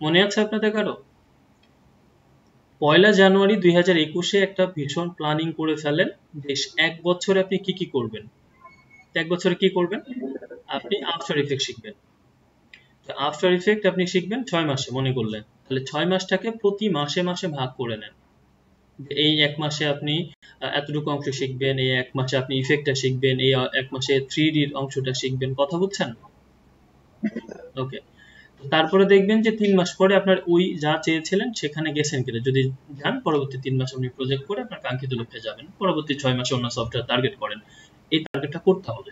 Speaker 1: মনে আছে আপনাদের কারো? 1লা জানুয়ারি 2021-এ একটা ভীষণ প্ল্যানিং করে ফেলেন, যে 1 বছরে আপনি কি কি করবেন। 1 বছরে কি করবেন? আপনি আফটার ইফেক্ট শিখবেন। আফটার ইফেক্ট আপনি শিখবেন 6 মাসে মনে করলেন, তাহলে 6 মাসটাকে প্রতি মাসে মাসে ভাগ করে নেন। এই এক মাসে আপনি এতটুকু অংশ শিখবেন, এই এক মাসে আপনি ইফেক্টটা শিখবেন, এই এক মাসে 3D এর অংশটা শিখবেন। কথা বুঝছেন? ওকে। তারপরে দেখবেন যে 3 মাস পরে আপনার ওই যা চেয়েছিলেন সেখানে গেছেন কিনা। যদি যান, পরবর্তী 3 মাস আপনি প্রজেক্ট করে আপনার কাঙ্ক্ষিত লক্ষ্যে যাবেন। পরবর্তী 6 মাসে অন্য সফটওয়্যার টার্গেট করেন। এই টার্গেটটা করতে হবে।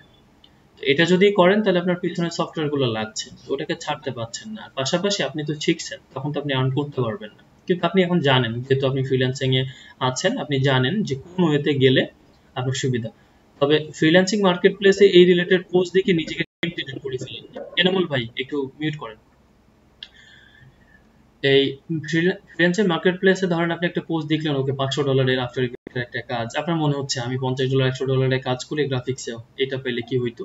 Speaker 1: এটা যদি করেন তাহলে আপনার পিছনের সফটওয়্যার গুলো লাগছে, ওটাকে ছাড়তে পারছেন না। পাশাপাশি আপনি তো শিখছেন, তখন তো আপনি আর্ন করতে পারবেন না। কিন্তু আপনি এখন জানেন, যেহেতু আপনি ফ্রিল্যান্সিং এ আছেন, আপনি জানেন যে কোন ওয়েতে গেলে আপনার সুবিধা। তবে ফ্রিল্যান্সিং মার্কেট প্লেসে এই রিলেটেড পোস্ট দেখে নিজেকে টেম্পটেড করে ফেলেন। এনামুল ভাই একটু মিউট করেন। এই ফ্রিল্যান্সিং মার্কেট প্লেসে ধরেন আপনি একটা পোস্ট দেখলেন, ওকে $500 আফটার ইফেক্টের একটা কাজ, আপনার মনে হচ্ছে আমি $50 $100 কাজ করে গ্রাফিক্সে এটা পেলে কি হইতো।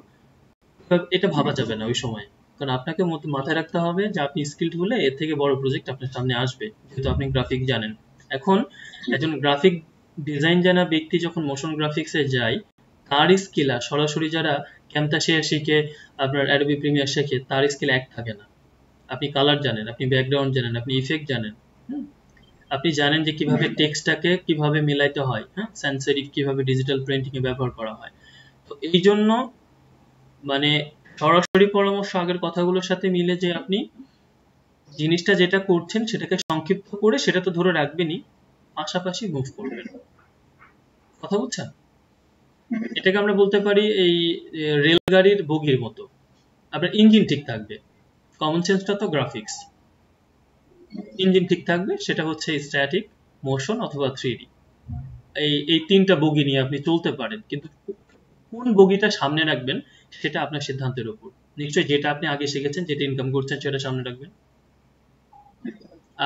Speaker 1: এটা ভাবা যাবে না ওই সময়, কারণ আপনাকে মাথায় রাখতে হবে যে আপনি স্কিলড হলে এর থেকে বড় প্রজেক্ট আপনার সামনে আসবে, যেহেতু আপনি গ্রাফিক জানেন। এখন একজন গ্রাফিক ডিজাইন জানা ব্যক্তি যখন মোশন গ্রাফিক্সে যায়, তার স্কিল আর সরাসরি যারা ক্যামতাসিয়া শিখে আপনার অ্যাডোবি প্রিমিয়ার শেখে, তার স্কিল এক থাকে না। আপনি কালার জানেন, আপনি ব্যাকগ্রাউন্ড জানেন, আপনি ইফেক্ট জানেন, আপনি জানেন যে কিভাবে টেক্সটটাকে কিভাবে মিলাইতে হয়, হ্যাঁ, সেন্স সেরিফ কিভাবে ডিজিটাল প্রিন্টিং এ ব্যবহার করা হয়। তো এই জন্য মানে সরাসরি পরামর্শ আগের কথাগুলোর সাথে মিলে যে আপনি জিনিসটা যেটা করছেন সেটাকে সংক্ষিপ্ত করে সেটা তো ধরে রাখবেনই, পাশাপাশি মুভ করবেন। কথা বুঝছেন? এটাকে আমরা বলতে পারি এই রেলগাড়ির বগির মতো, আপনার ইঞ্জিন ঠিক থাকবে। কমন সেন্সটা তো গ্রাফিক্স, ইঞ্জিন ঠিক থাকবে, সেটা হচ্ছে স্ট্যাটিক, মোশন অথবা 3D। এই তিনটা বগি নিয়ে আপনি চলতে পারেন, কিন্তু কোন বগিটা সামনে রাখবেন সেটা আপনার সিদ্ধান্তের উপর। নিশ্চয়ই যেটা আপনি আগে শিখেছেন, যেটা ইনকাম করছেন, সেটা সামনে রাখবেন।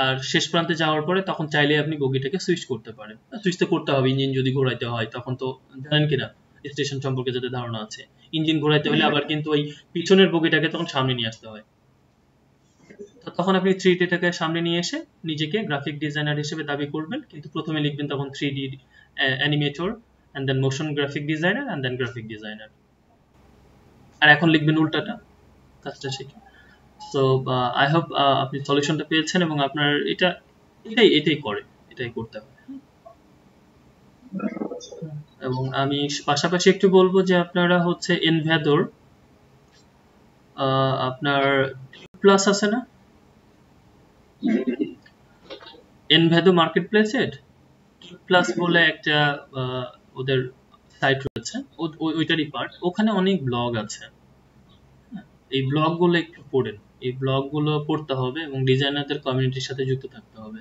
Speaker 1: আর শেষ প্রান্তে যাওয়ার পরে তখন চাইলে আপনি বগিটাকে সুইচ করতে পারেন। সুইচ তো করতে হবে, ইঞ্জিন যদি ঘোরাইতে হয় তখন তো জানেন কিনা স্টেশন সম্পর্কে যাদের ধারণা আছে, ইঞ্জিন ঘোরাইতে হলে আবার কিন্তু ওই পিছনের বগিটাকে তখন সামনে নিয়ে আসতে হয়। তো তখন আপনি 3Dটাকে সামনে নিয়ে এসে নিজেকে গ্রাফিক ডিজাইনার হিসেবে দাবি করবেন, কিন্তু প্রথমে লিখবেন তখন 3D animator, and then motion graphic designer, and then graphic designer. আর এখন লিখবেন উল্টাটা, কাজটা শিখে। সো আই হোপ আপনি সলিউশনটা পেয়েছেন, এবং আপনার এটাই করতে হবে। এবং আমি পাশাপাশি একটু বলবো যে আপনারা হচ্ছে এনভ্যাদর, আপনার প্লাস আছে না, এনভ্যাদো মার্কেট প্লেসের প্লাস বলে একটা ওদের সাইট রয়েছে, ওইটারই পার্ট। ওখানে অনেক ব্লগ আছে, এই ব্লগগুলো একটু পড়েন। এই ব্লগগুলো পড়তে হবে এবং ডিজাইনারদের কমিউনিটির সাথে যুক্ত থাকতে হবে,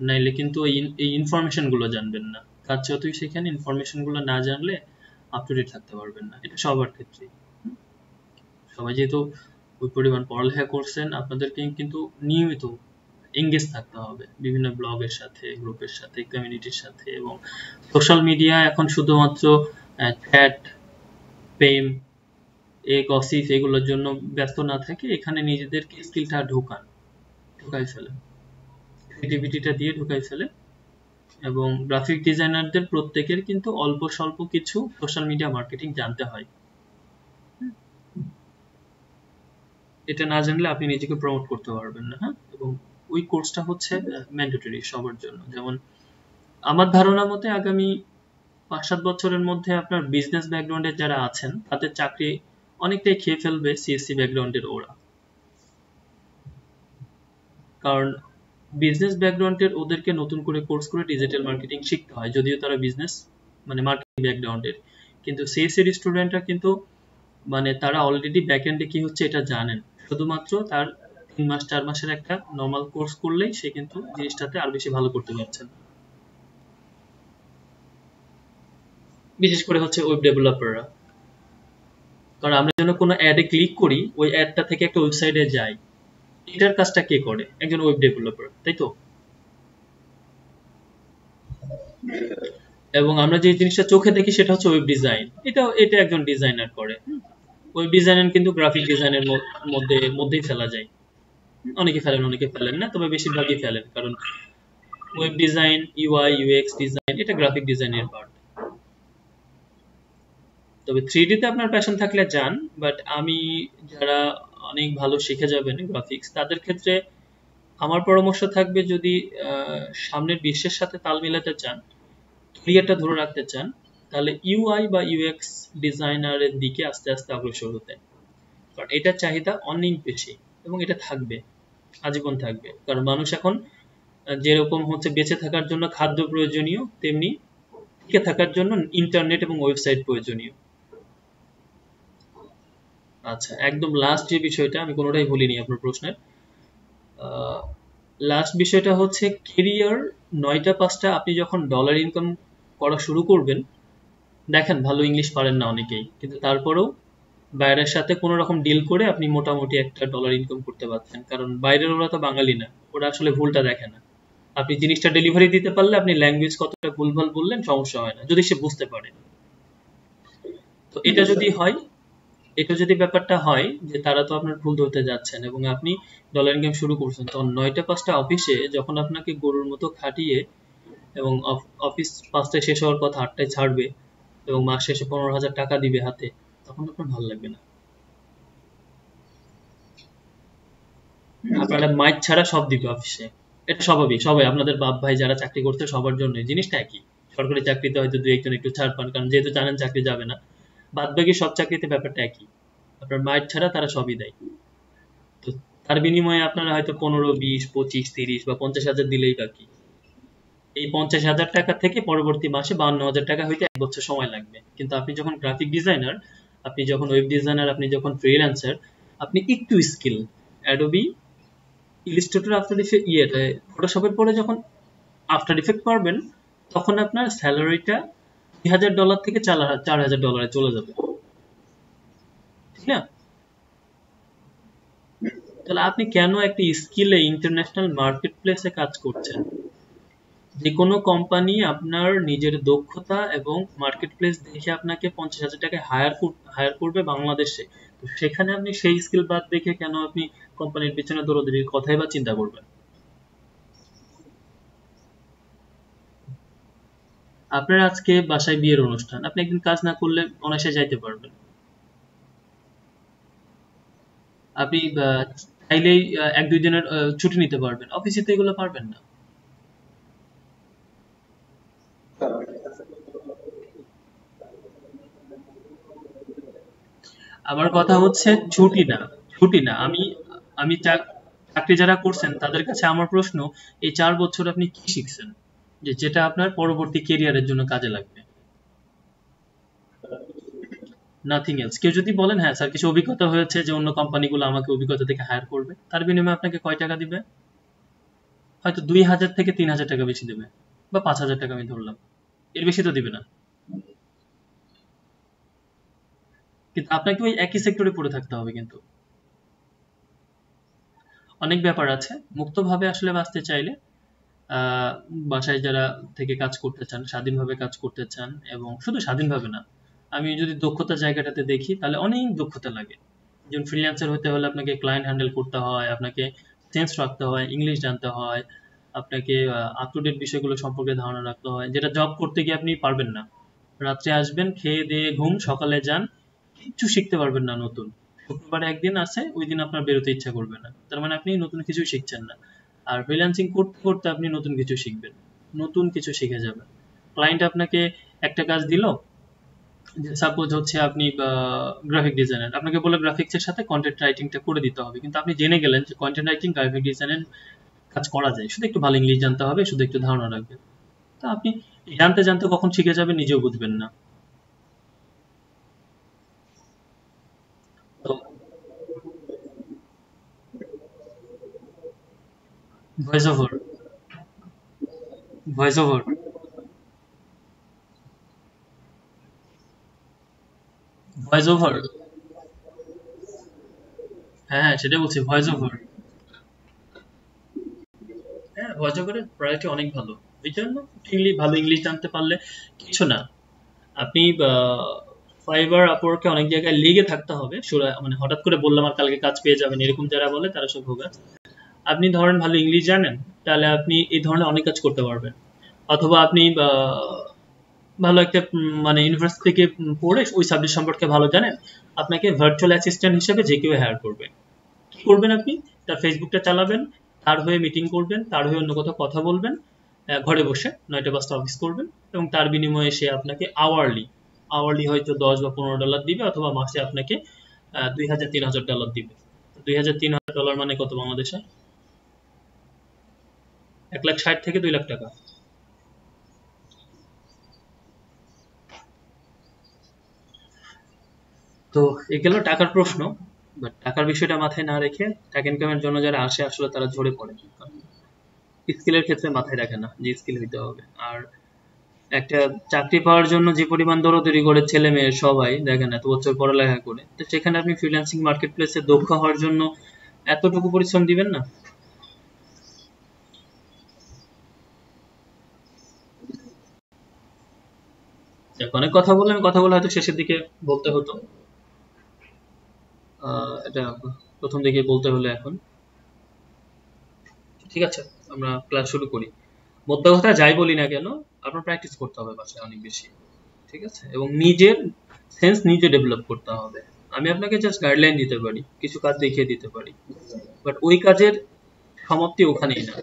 Speaker 1: নাইলে কিন্তু এই ইনফরমেশন গুলো জানবেন না। কাজ যতই শেখেন, ইনফরমেশন গুলো না জানলে আপ টু ডেট থাকতে পারবেন না। এটা সবার ক্ষেত্রে। সবাই যেহেতু ওই পরিমাণ পড়ালেখা করছেন, আপনাদেরকে কিন্তু নিয়মিত এঙ্গেজ থাকতে হবে বিভিন্ন ব্লগের সাথে, গ্রুপের সাথে, কমিউনিটির সাথে। এবং সোশ্যাল মিডিয়া এখন শুধুমাত্র চ্যাট, ফেম, গসিপ এগুলোর জন্য ব্যস্ত না থাকে, এখানে নিজেদের স্কিলটা ঢুকাই ফেলেন, ক্রিয়েটিভিটিটা দিয়ে ঢুকাই ফেলেন। এবং গ্রাফিক ডিজাইনারদের প্রত্যেকের কিন্তু অল্প স্বল্প কিছু সোশ্যাল মিডিয়া মার্কেটিং জানতে হয়। এটা না জানলে আপনি নিজেকে প্রমোট করতে পারবেন না। হ্যাঁ, এবং ওই কোর্সটা হচ্ছে ম্যান্ডেটরি সবার জন্য। যেমন আমার ধারণা মতে আগামী 5-7 বছরের মধ্যে আপনার বিজনেস ব্যাকগ্রাউন্ডের যারা আছেন তাদের চাকরি অনেকটাই খেয়ে ফেলবে সিএসসি ব্যাকগ্রাউন্ডের ওরা। কারণ বিজনেস ব্যাকগ্রাউন্ডের ওদেরকে নতুন করে কোর্স করে ডিজিটাল মার্কেটিং শিখতে হয়, যদিও তারা বিজনেস মানে মার্কেটিং ব্যাকগ্রাউন্ডের। কিন্তু সিএসসি এর স্টুডেন্টরা কিন্তু মানে তারা অলরেডি ব্যাকএন্ডে কি হচ্ছে এটা জানেন, শুধুমাত্র তার 3-4 মাসের একটা নর্মাল কোর্স করলেই সে কিন্তু জিনিসটাতে আরো বেশি ভালো করতে পারছেন। বিশেষ করে হচ্ছে ওয়েব ডেভেলপাররা, কারণ আমরা যেন কোনো অ্যাডে ক্লিক করি, ওই অ্যাডটা থেকে একটা ওয়েবসাইটে যাই, এটার কাজটা কে করে? একজন ওয়েব ডেভেলপার, তাই তো? এবং আমরা যে জিনিসটা চোখে দেখি সেটা হচ্ছে ওয়েব ডিজাইন, এটা একজন ডিজাইনার করে। ওয়েব ডিজাইনার কিন্তু গ্রাফিক ডিজাইনের মধ্যেই ফেলা যায়। অনেকে ফেলেন, অনেকে ফেলেন না, তবে বেশিরভাগই ফেলেন, কারণ web design, UI UX design এটা গ্রাফিক ডিজাইনের পার্ট। তবে 3D তে আপনার প্যাশন থাকলে যান, বাট যারা অনেক ভালো শিখে যাবেন গ্রাফিক্স, তাদের ক্ষেত্রে আমার পরামর্শ থাকবে যদি সামনের বিশ্বের সাথে তাল মিলাতে চান, ক্যারিয়ারটা ধরে রাখতে চান, তাহলে ইউআই বা ইউএক্স ডিজাইনারের দিকে আস্তে আস্তে অগ্রসর হতে, কারণ এটার চাহিদা অনেক বেশি এবং এটা থাকবে, আজীবন থাকবে। কারণ মানুষ এখন যেরকম হচ্ছে বেঁচে থাকার জন্য খাদ্য প্রয়োজনীয়, তেমনি টিকে থাকার জন্য ইন্টারনেট এবং ওয়েবসাইট প্রয়োজনীয়। আচ্ছা, একদম লাস্ট যে বিষয়টা, আমি কোনোটাই ভুলিনি আপনার প্রশ্নের। লাস্ট বিষয়টা হচ্ছে কেরিয়ার 9টা 5টা আপনি যখন ডলার ইনকাম করা শুরু করবেন, দেখেন ভালো ইংলিশ পারেন না অনেকেই, কিন্তু তারপরেও বাইরের সাথে কোনো রকম ডিল করে আপনি মোটামুটি একটা ডলার ইনকাম করতে পারছেন, কারণ বাইরের ওরা তো বাঙালি না, ওরা আসলে ভুলটা দেখে না। আপনি জিনিসটা ডেলিভারি দিতে পারলে আপনি ল্যাঙ্গুয়েজ কতটা ভুলভাল বললেন সমস্যা হয় না, যদি সে বুঝতে পারে। তো এটা যদি হয়, এটা যদি ব্যাপারটা হয় যে তারা তো আপনার ভুল ধরতে যাচ্ছেন এবং আপনি ডলার ইনকাম শুরু করছেন, তখন 9টা 5টা অফিসে যখন আপনাকে গরুর মতো খাটিয়ে এবং অফিস 5টায় শেষ হওয়ার কথা 8টায় ছাড়বে এবং মাস শেষে 15,000 টাকা দিবে হাতে, তখন আপনার ভালো লাগবে না। আপনারা মাইক ছাড়া সব দিবে অফিসে, এটা স্বাভাবিক। সবাই আপনাদের বাপ ভাই যারা চাকরি করতে সবার জন্য জিনিসটা একই। সরকারি চাকরিতে হয়তো দু একজন একটু ছাড় পান, কারণ যেহেতু জানেন চাকরি যাবে না। বাদ বাকি সব চাকরিতে ব্যাপারটা একই, আপনার মাইক ছাড়া তারা সবই দেয়। তো তার বিনিময়ে আপনারা হয়তো 15, 20, 25, 30 বা 50,000 দিলেই বাকি। এই 50,000 টাকা থেকে পরবর্তী মাসে 52,000 টাকা হইতে 1 বছর সময় লাগবে। কিন্তু আপনি যখন গ্রাফিক ডিজাইনার, আপনি যখন ওয়েব ডিজাইনার, আপনি যখন ফ্রিল্যান্সার, আপনি একটু skill Adobe Illustrator, after effect, ফটোশপের পরে যখন আফটার ইফেক্ট পারবেন, তখন আপনার স্যালারিটা $2,000 থেকে $4,000 চলে যাবে, ঠিক না? তাহলে আপনি কেন একটা স্কিলে ইন্টারন্যাশনাল মার্কেট প্লেসে কাজ করছেন? যে কোনো কোম্পানি আপনার নিজের দক্ষতা এবং মার্কেট প্লেস দেখে আপনাকে 50,000 টাকায় হায়ার করবে বাংলাদেশে। তো সেখানে আপনি সেই স্কিল বাদ দেখে কেন আপনি কোম্পানির পেছনে দৌড়াদৌড়ির কথাই বা চিন্তা করবেন? আপনার আজকে বাসায় বিয়ের অনুষ্ঠান, আপনি একদিন কাজ না করলে অনায়াসে যাইতে পারবেন। আপনি চাইলেই 1-2 দিনের ছুটি নিতে পারবেন, অফিসে তো এগুলো পারবেন না। আমার কথা হচ্ছে ছুটি না, ছুটি না। আমি আমি চাকরি যারা করছেন তাদের কাছে আমার প্রশ্ন, এই 4 বছর আপনি কি শিখছেন যে যেটা আপনার পরবর্তী কেরিয়ারের জন্য কাজে লাগবে? Nothing else. কেউ যদি বলেন হ্যাঁ স্যার কিছু অভিজ্ঞতা হয়েছে যে অন্য কোম্পানিগুলো আমাকে অভিজ্ঞতা থেকে হায়ার করবে, তার বিনিময়ে আপনাকে কয় টাকা দিবে? হয়তো 2,000 থেকে 3,000 টাকা বেশি দেবে, বা 5,000 টাকা আমি ধরলাম, এর বেশি তো দিবে না। কিন্তু আপনাকে ওই একই সেক্টরে পড়ে থাকতে হবে। কিন্তু অনেক ব্যাপার আছে, মুক্তভাবে আসলে বাঁচতে চাইলে আহ, বাসায় যারা থেকে কাজ করতে চান, স্বাধীনভাবে কাজ করতে চান, এবং শুধু স্বাধীনভাবে না, আমি যদি দক্ষতার জায়গাটাতে দেখি তাহলে অনেক দক্ষতা লাগে। যেমন ফ্রিল্যান্সার হতে হলে আপনাকে ক্লায়েন্ট হ্যান্ডেল করতে হয়, আপনাকে সেন্স রাখতে হয়, ইংলিশ জানতে হয়, আপনাকে আপ টু ডেট বিষয়গুলো সম্পর্কে ধারণা রাখতে হয়, যেটা জব করতে গিয়ে আপনি পারবেন না। রাত্রে আসবেন, খেয়ে দিয়ে ঘুম, সকালে যান, কিচ্ছু শিখতে পারবেন না নতুন। শুক্রবারে একদিন আছে, ওই দিন আপনার বেরোতে ইচ্ছা করবে না, তার মানে আপনি নতুন কিছু শিখছেন না। আর ফ্রিল্যান্সিং করতে করতে আপনি নতুন কিছু শিখবেন, নতুন কিছু শিখে যাবেন। ক্লায়েন্ট আপনাকে একটা কাজ দিল, যে সাপোজ হচ্ছে আপনি গ্রাফিক ডিজাইনার, আপনাকে বলে গ্রাফিক্সের সাথে কন্টেন্ট রাইটিংটা করে দিতে হবে, কিন্তু আপনি জেনে গেলেন যে কন্টেন্ট রাইটিং গ্রাফিক ডিজাইনের কাজ করা যায়, শুধু একটু ভালো ইংলিশ জানতে হবে, শুধু একটু ধারণা রাখবেন। তা আপনি জানতে জানতে কখন শিখে যাবেন নিজেও বুঝবেন না। তো voice over, voice over, voice over, হ্যাঁ হ্যাঁ সেটাই বলছি, ভয়েস ওভার। হ্যাঁ, ভয়েস ওভারের প্রায়োরিটি অনেক ভালো। এই জন্য ভালো ইংলিশ জানতে পারলে কিছু না, আপনি ফাইবার আপওয়ার্কে অনেক জায়গায় লেগে থাকতে হবে। মানে হঠাৎ করে বললাম আর কালকে কাজ পেয়ে যাবেন এরকম যারা বলে তারা সব ভোগাস। আপনি ধরেন ভালো ইংলিশ জানেন, তাহলে আপনি এই ধরনের অনেক কাজ করতে পারবেন। অথবা আপনি ভালো একটা মানে ইউনিভার্সিটি থেকে পড়ে ওই সাবজেক্ট সম্পর্কে ভালো জানেন, আপনাকে ভার্চুয়াল অ্যাসিস্ট্যান্ট হিসেবে যে কেউ হায়ার করবে। কি করবেন আপনি? তার ফেসবুকটা চালাবেন, তার হয়ে মিটিং করবেন, তার হয়ে অন্য কোথাও কথা বলবেন, ঘরে বসে 9টা 5টা অফিস করবেন, এবং তার বিনিময়ে সে আপনাকে আওয়ারলি হয়তো $10 বা $15 দিবে, অথবা মাসে আপনাকে $2000-3000 দিবে। $2000-3000 মানে কত বাংলাদেশে? 1,60,000 থেকে 2 লাখ টাকা। তো এ গেল টাকার প্রশ্ন। বাট টাকার বিষয়টা মাথায় না রেখে টাকা ইনকামের জন্য যারা আসে আসলে তারা ঝরে পড়ে, স্কিলের ক্ষেত্রে মাথায় রাখে না যে স্কিল হইতে হবে। আর একটা চাকরি পাওয়ার জন্য যে পরিমাণ দৌড়াদৌড়ি করে ছেলে মেয়ে সবাই দেখেন এত বছর পড়ালেখা করে, তো সেখানে আপনি ফ্রিল্যান্সিং মার্কেট প্লেসে দক্ষ হওয়ার জন্য এতটুকু পরিশ্রম দিবেন না? অনেক কথা বললাম, কথাগুলো হয়তো শেষের দিকে বলতে হতো, এটা প্রথম দিকে বলতে হলে এখন ঠিক আছে। আমরা ক্লাস শুরু করি। মোদ্দা কথা যাই বলি না কেন, আপনার প্র্যাকটিস করতে হবে বাসায় অনেক বেশি, ঠিক আছে? এবং নিজের সেন্স নিজে ডেভেলপ করতে হবে। আমি আপনাকে জাস্ট গাইডলাইন দিতে পারি, কিছু কাজ দেখিয়ে দিতে পারি, বাট ওই কাজের সমাপ্তি ওখানেই না।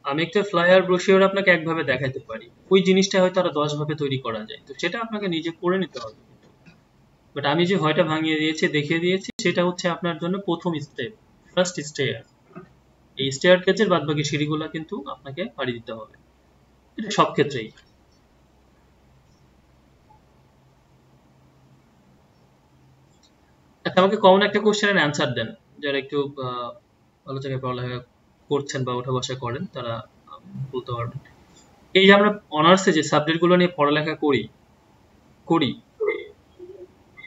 Speaker 1: আমি একটা ফ্লায়ার ব্রোশিওর আপনাকে একভাবে দেখাতে পারি, ওই জিনিসটা হয়তো আরো 10 ভাবে তৈরি করা যায়, তো সেটা আপনাকে নিজে করে নিতে হবে। বাট আমি যে ভয়টা ভাঙিয়ে দিয়েছি, দেখিয়ে দিয়েছি, সেটা হচ্ছে আপনার জন্য প্রথম স্টেপ, ফার্স্ট স্টেয়ার। এই স্টেয়ার কেজের বাদ বাকি সিঁড়িগুলো কিন্তু আপনাকে পাড়ি দিতে হবে, এটা সব ক্ষেত্রেই। আচ্ছা, আমাকে কমন একটা কোশ্চেনের অ্যান্সার দেন, যারা একটু ভালো জায়গায় পড়ালেখা করছেন বা ওঠা বসা করেন তারা বলতে পারবেন। এই যে আমরা অনার্সে যে সাবজেক্টগুলো নিয়ে পড়ালেখা করি করি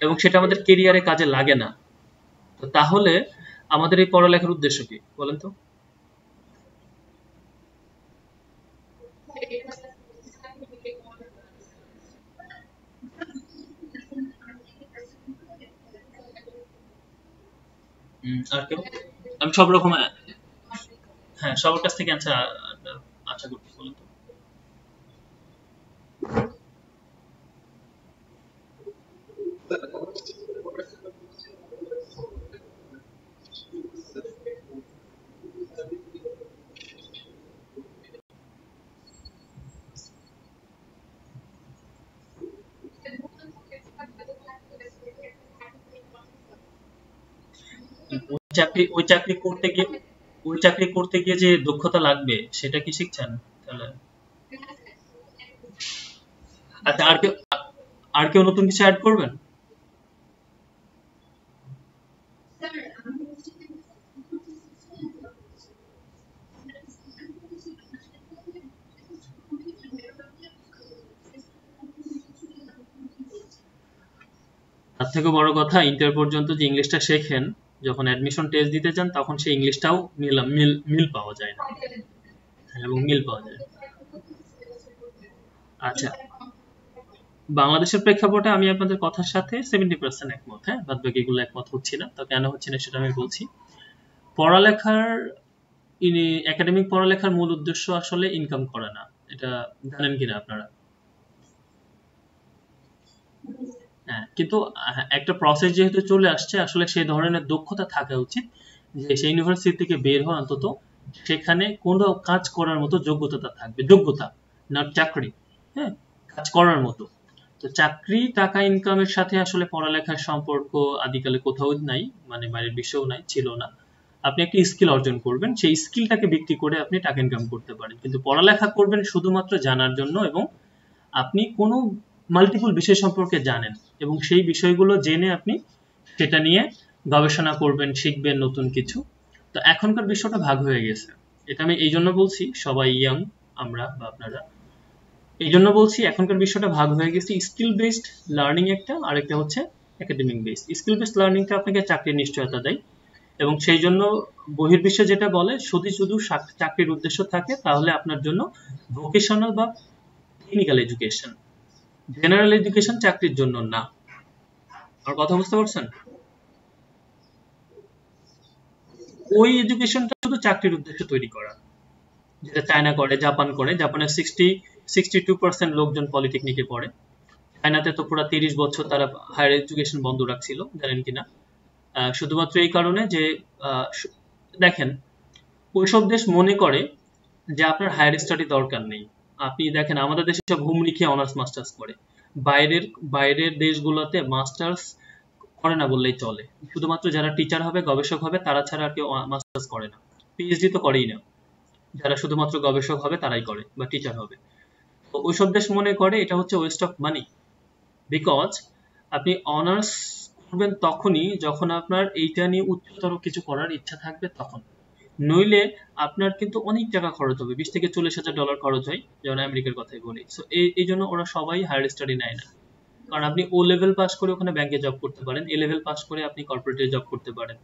Speaker 1: এবং সেটা আমাদের কেরিয়ারে কাজে লাগে না, তো তাহলে আমাদের এই পড়ালেখার উদ্দেশ্য কি বলেন তো? আর কেউ? আমি সব রকম, হ্যাঁ, সবার কাছ থেকে অ্যান্সার আশা করছি, বলেন তো। ওই চাকরি করতে গিয়ে যে দক্ষতা লাগবে সেটা কি শিখছেন তাহলে? আচ্ছা, আর কেউ নতুন কিছু অ্যাড করবেন? তার থেকে বড় কথা, ইন্টার পর্যন্ত যে ইংলিশটা শেখেন, যখন অ্যাডমিশন টেস্ট দিতে যান তখন সেই ইংলিশটাও মিল পাওয়া যায় না। হ্যাঁ, এবং মিল পাওয়া যায়। আচ্ছা, বাংলাদেশের প্রেক্ষাপটে আমি আপনাদের কথার সাথে 70% একমত, হ্যাঁ, বাদ বাকিগুলো একমত হচ্ছি না। তো কেন হচ্ছে না সেটা আমি বলছি। পড়ালেখার একাডেমিক পড়ালেখার মূল উদ্দেশ্য আসলে ইনকাম করা না, এটা জানেন কিনা আপনারা? হ্যাঁ, কিন্তু একটা প্রসেস যেহেতু চলে আসছে, আসলে সেই ধরনের দক্ষতা থাকা উচিত যে সেই ইউনিভার্সিটি থেকে বের হওয়া অন্তত সেখানে কোনো কাজ করার মতো যোগ্যতা থাকবে, যোগ্যতা না চাকরি, হ্যাঁ, কাজ করার মতো। তো চাকরি টাকা ইনকামের সাথে আসলে পড়ালেখার সম্পর্ক আদিকালে কোথাও নাই, মানে বাইরের বিশ্বেও নাই, ছিল না। আপনি একটা স্কিল অর্জন করবেন, সেই স্কিলটাকে বিক্রি করে আপনি টাকা ইনকাম করতে পারেন, কিন্তু পড়ালেখা করবেন শুধুমাত্র জানার জন্য, এবং আপনি কোনো মাল্টিপল বিষয় সম্পর্কে জানেন এবং সেই বিষয়গুলো জেনে আপনি সেটা নিয়ে গবেষণা করবেন, শিখবেন নতুন কিছু। তো এখনকার বিষয়টা ভাগ হয়ে গেছে। এটা আমি এই জন্য বলছি, সবাই ইয়াং, আমরা বা আপনারা, এই জন্য বলছি এখনকার বিষয়টা ভাগ হয়ে গেছে, স্কিল বেসড লার্নিং একটা, আর একটা হচ্ছে একাডেমিক বেসড। স্কিল বেসড লার্নিংটা আপনাকে চাকরির নিশ্চয়তা দেয়, এবং সেই জন্য বহির্বিশ্বে যেটা বলে, যদি শুধু চাকরির উদ্দেশ্য থাকে তাহলে আপনার জন্য ভোকেশনাল বা টেকনিক্যাল এডুকেশন, জেনারেল এডুকেশন চাকরির জন্য না। আর কথা বুঝতে পারছেন? ওই এডুকেশনটা শুধু চাকরির উদ্দেশ্যে তৈরি করা, যেটা চায়না করে, জাপান করে। জাপানের 62% লোকজন পলিটেকনিকে পড়ে, চায়নাতে তো পুরো 30 বছর তারা হায়ার এডুকেশন বন্ধ রাখছিল, জানেন কিনা? শুধুমাত্র এই কারণে যে দেখেন, ওইসব দেশ মনে করে যে আপনার হায়ার স্টাডি দরকার নেই। আপনি দেখেন আমাদের দেশে সব হুমড়ি খেয়ে অনার্স মাস্টার্স করে, বাইরের বাইরের দেশগুলোতে মাস্টার্স করে না বললেই চলে। শুধুমাত্র যারা টিচার হবে, গবেষক হবে, তারা ছাড়া আর কেউ মাস্টার্স করে না। পিএইচডি তো করেই না, যারা শুধুমাত্র গবেষক হবে তারাই করে বা টিচার হবে। তো ওইসব দেশ মনে করে এটা হচ্ছে ওয়েস্ট অফ মানি, বিকজ আপনি অনার্স করবেন তখনই যখন আপনার এইটা নিয়ে উচ্চতর কিছু করার ইচ্ছা থাকবে তখন। নইলে আপনার কিন্তু অনেক টাকা খরচ হবে, $20,000 থেকে $40,000 খরচ হয়, যেমন আমেরিকার কথাই বলি। সো এই জন্য ওরা সবাই হায়ার স্টাডি নেয় না। কারণ আপনি ও লেভেল পাস করে ওখানে ব্যাংকে জব করতে পারেন, এ লেভেল পাস করে আপনি কর্পোরেটে জব করতে পারেন।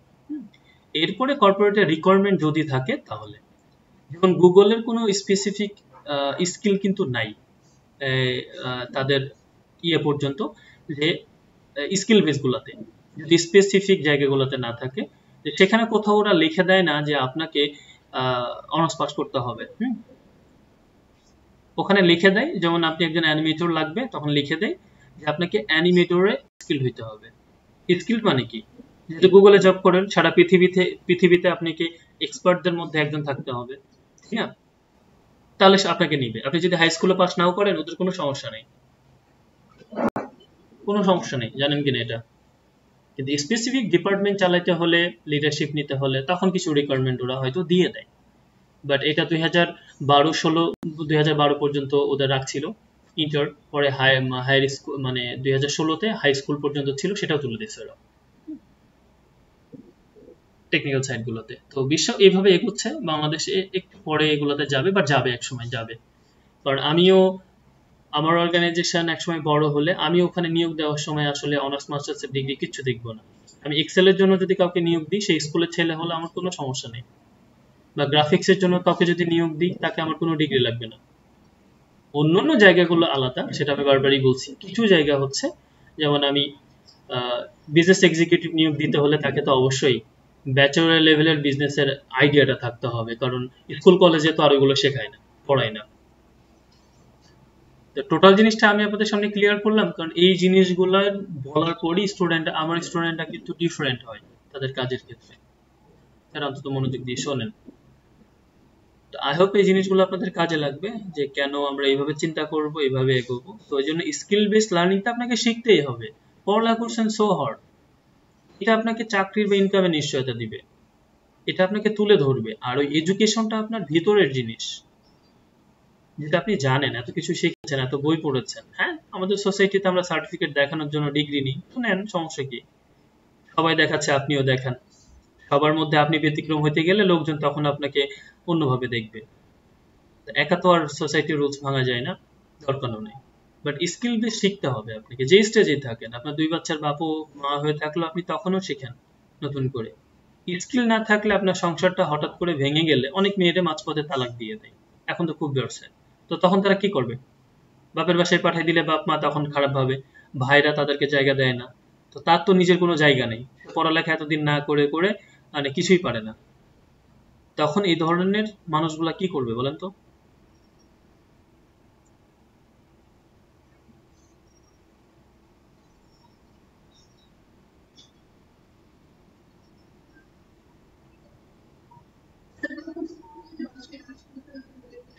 Speaker 1: এরপরে কর্পোরেটের রিকোয়ারমেন্ট যদি থাকে তাহলে, যেমন গুগলের কোনো স্পেসিফিক স্কিল কিন্তু নাই তাদের ইয়ে পর্যন্ত, যে স্কিল বেস গুলাতে যদি স্পেসিফিক জায়গাগুলোতে না থাকে, সেখানে কোথাও ওরা লিখে দেয় না যে আপনাকে অনার্স পাস করতে হবে। ওখানে লিখে দেয়, যেমন আপনি একজন অ্যানিমেটর লাগবে, তখন লিখে দেয় যে আপনাকে অ্যানিমেটরে স্কিল হইতে হবে। স্কিল মানে কি? যেহেতু গুগলে জব করেন, সারা পৃথিবীতে আপনাকে এক্সপার্টদের মধ্যে একজন থাকতে হবে, ঠিক না? তাহলে আপনাকে নিবে। আপনি যদি হাই স্কুলে পাস নাও করেন, ওদের কোনো সমস্যা নেই, কোনো সমস্যা নেই, জানেন কিনা এটা? কিন্তু স্পেসিফিক ডিপার্টমেন্ট চালাইতে হলে, লিডারশিপ নিতে হলে, তখন কিছু রিকোয়ারমেন্ট ওরা হয়তো দিয়ে দেয়। বাট এটা 2012 পর্যন্ত ওদের রাখছিল ইন্টার, পরে হায়ার স্কুল মানে 2016-তে হাই স্কুল পর্যন্ত ছিল, সেটাও তুলে দিচ্ছে ওরা টেকনিক্যাল সাইড গুলোতে। তো বিশ্ব এইভাবে এগোচ্ছে, বাংলাদেশে একটু পরে এগুলোতে যাবে, বা যাবে, এক সময় যাবে। কারণ আমিও আমার অর্গানাইজেশন একসময় বড় হলে আমি ওখানে নিয়োগ দেওয়ার সময় আসলে অনার্স মাস্টার্স এর ডিগ্রি কিচ্ছু দেখবো না। আমি এক্সেলের জন্য যদি কাউকে নিয়োগ দিই, সেই স্কুলের ছেলে হলে আমার কোনো সমস্যা নেই, বা গ্রাফিক্স এর জন্য কাউকে যদি নিয়োগ দিই, তাকে আমার কোনো ডিগ্রি লাগবে না। অন্যান্য জায়গাগুলো আলাদা, সেটা আমি বারবারই বলছি। কিছু জায়গা হচ্ছে, যেমন আমি বিজনেস এক্সিকিউটিভ নিয়োগ দিতে হলে তাকে তো অবশ্যই ব্যাচেলর লেভেলের বিজনেসের আইডিয়াটা থাকতে হবে, কারণ স্কুল কলেজে তো আর ওইগুলো শেখায় না, পড়ায় না। টোটাল জিনিসটা আমি আপনাদের সামনে ক্লিয়ার করলাম, কারণ এই জিনিসগুলো বলার পরই আমার স্টুডেন্টরা কিন্তু ডিফারেন্ট হয় তাদের কাজের ক্ষেত্রে, তারা অন্তত মনোযোগ দিয়ে শোনেন। তো আই হোপ এই জিনিসগুলো আপনাদের কাজে লাগবে, যে কেন আমরা এইভাবে চিন্তা করব, এইভাবে এগোবো। তো এই জন্য স্কিল বেসড লার্নিংটা আপনাকে শিখতেই হবে। পড়ালেখা করছেন সো হার্ড, এটা আপনাকে চাকরির বা ইনকামের নিশ্চয়তা দিবে, এটা আপনাকে তুলে ধরবে। আর ওই এডুকেশনটা আপনার ভিতরের জিনিস, যেটা আপনি জানেন, এত কিছু শিখেছেন, এত বই পড়েছেন। হ্যাঁ, আমাদের সোসাইটিতে আমরা সার্টিফিকেট দেখানোর জন্য ডিগ্রি নিই, নেন, সমস্যা কি? সবাই দেখাচ্ছে, আপনিও দেখান। সবার মধ্যে আপনি ব্যতিক্রম হইতে গেলে লোকজন তখন আপনাকে অন্যভাবে দেখবে। একা তো আর সোসাইটির রুলস ভাঙা যায় না, দরকারও নেই। বাট স্কিল বেস শিখতে হবে আপনাকে, যে স্টেজেই থাকেন। আপনার 2 বাচ্চার বাপও মা হয়ে থাকলেও আপনি তখনও শিখেন নতুন করে। স্কিল না থাকলে আপনার সংসারটা হঠাৎ করে ভেঙে গেলে, অনেক মেয়েদের মাঝপথে তালাক দিয়ে দেয়, এখন তো খুব বেড়ছে। তো তখন তারা কি করবে? বাপের বাসায় পাঠিয়ে দিলে বাপ মা তখন খারাপ ভাবে, ভাইরা তাদেরকে জায়গা দেয় না। তো তার তো নিজের কোনো জায়গা নেই, পড়ালেখা এতদিন না করে করে মানে কিছুই পারে না। তখন এই ধরনের মানুষগুলা কি করবে বলেন তো?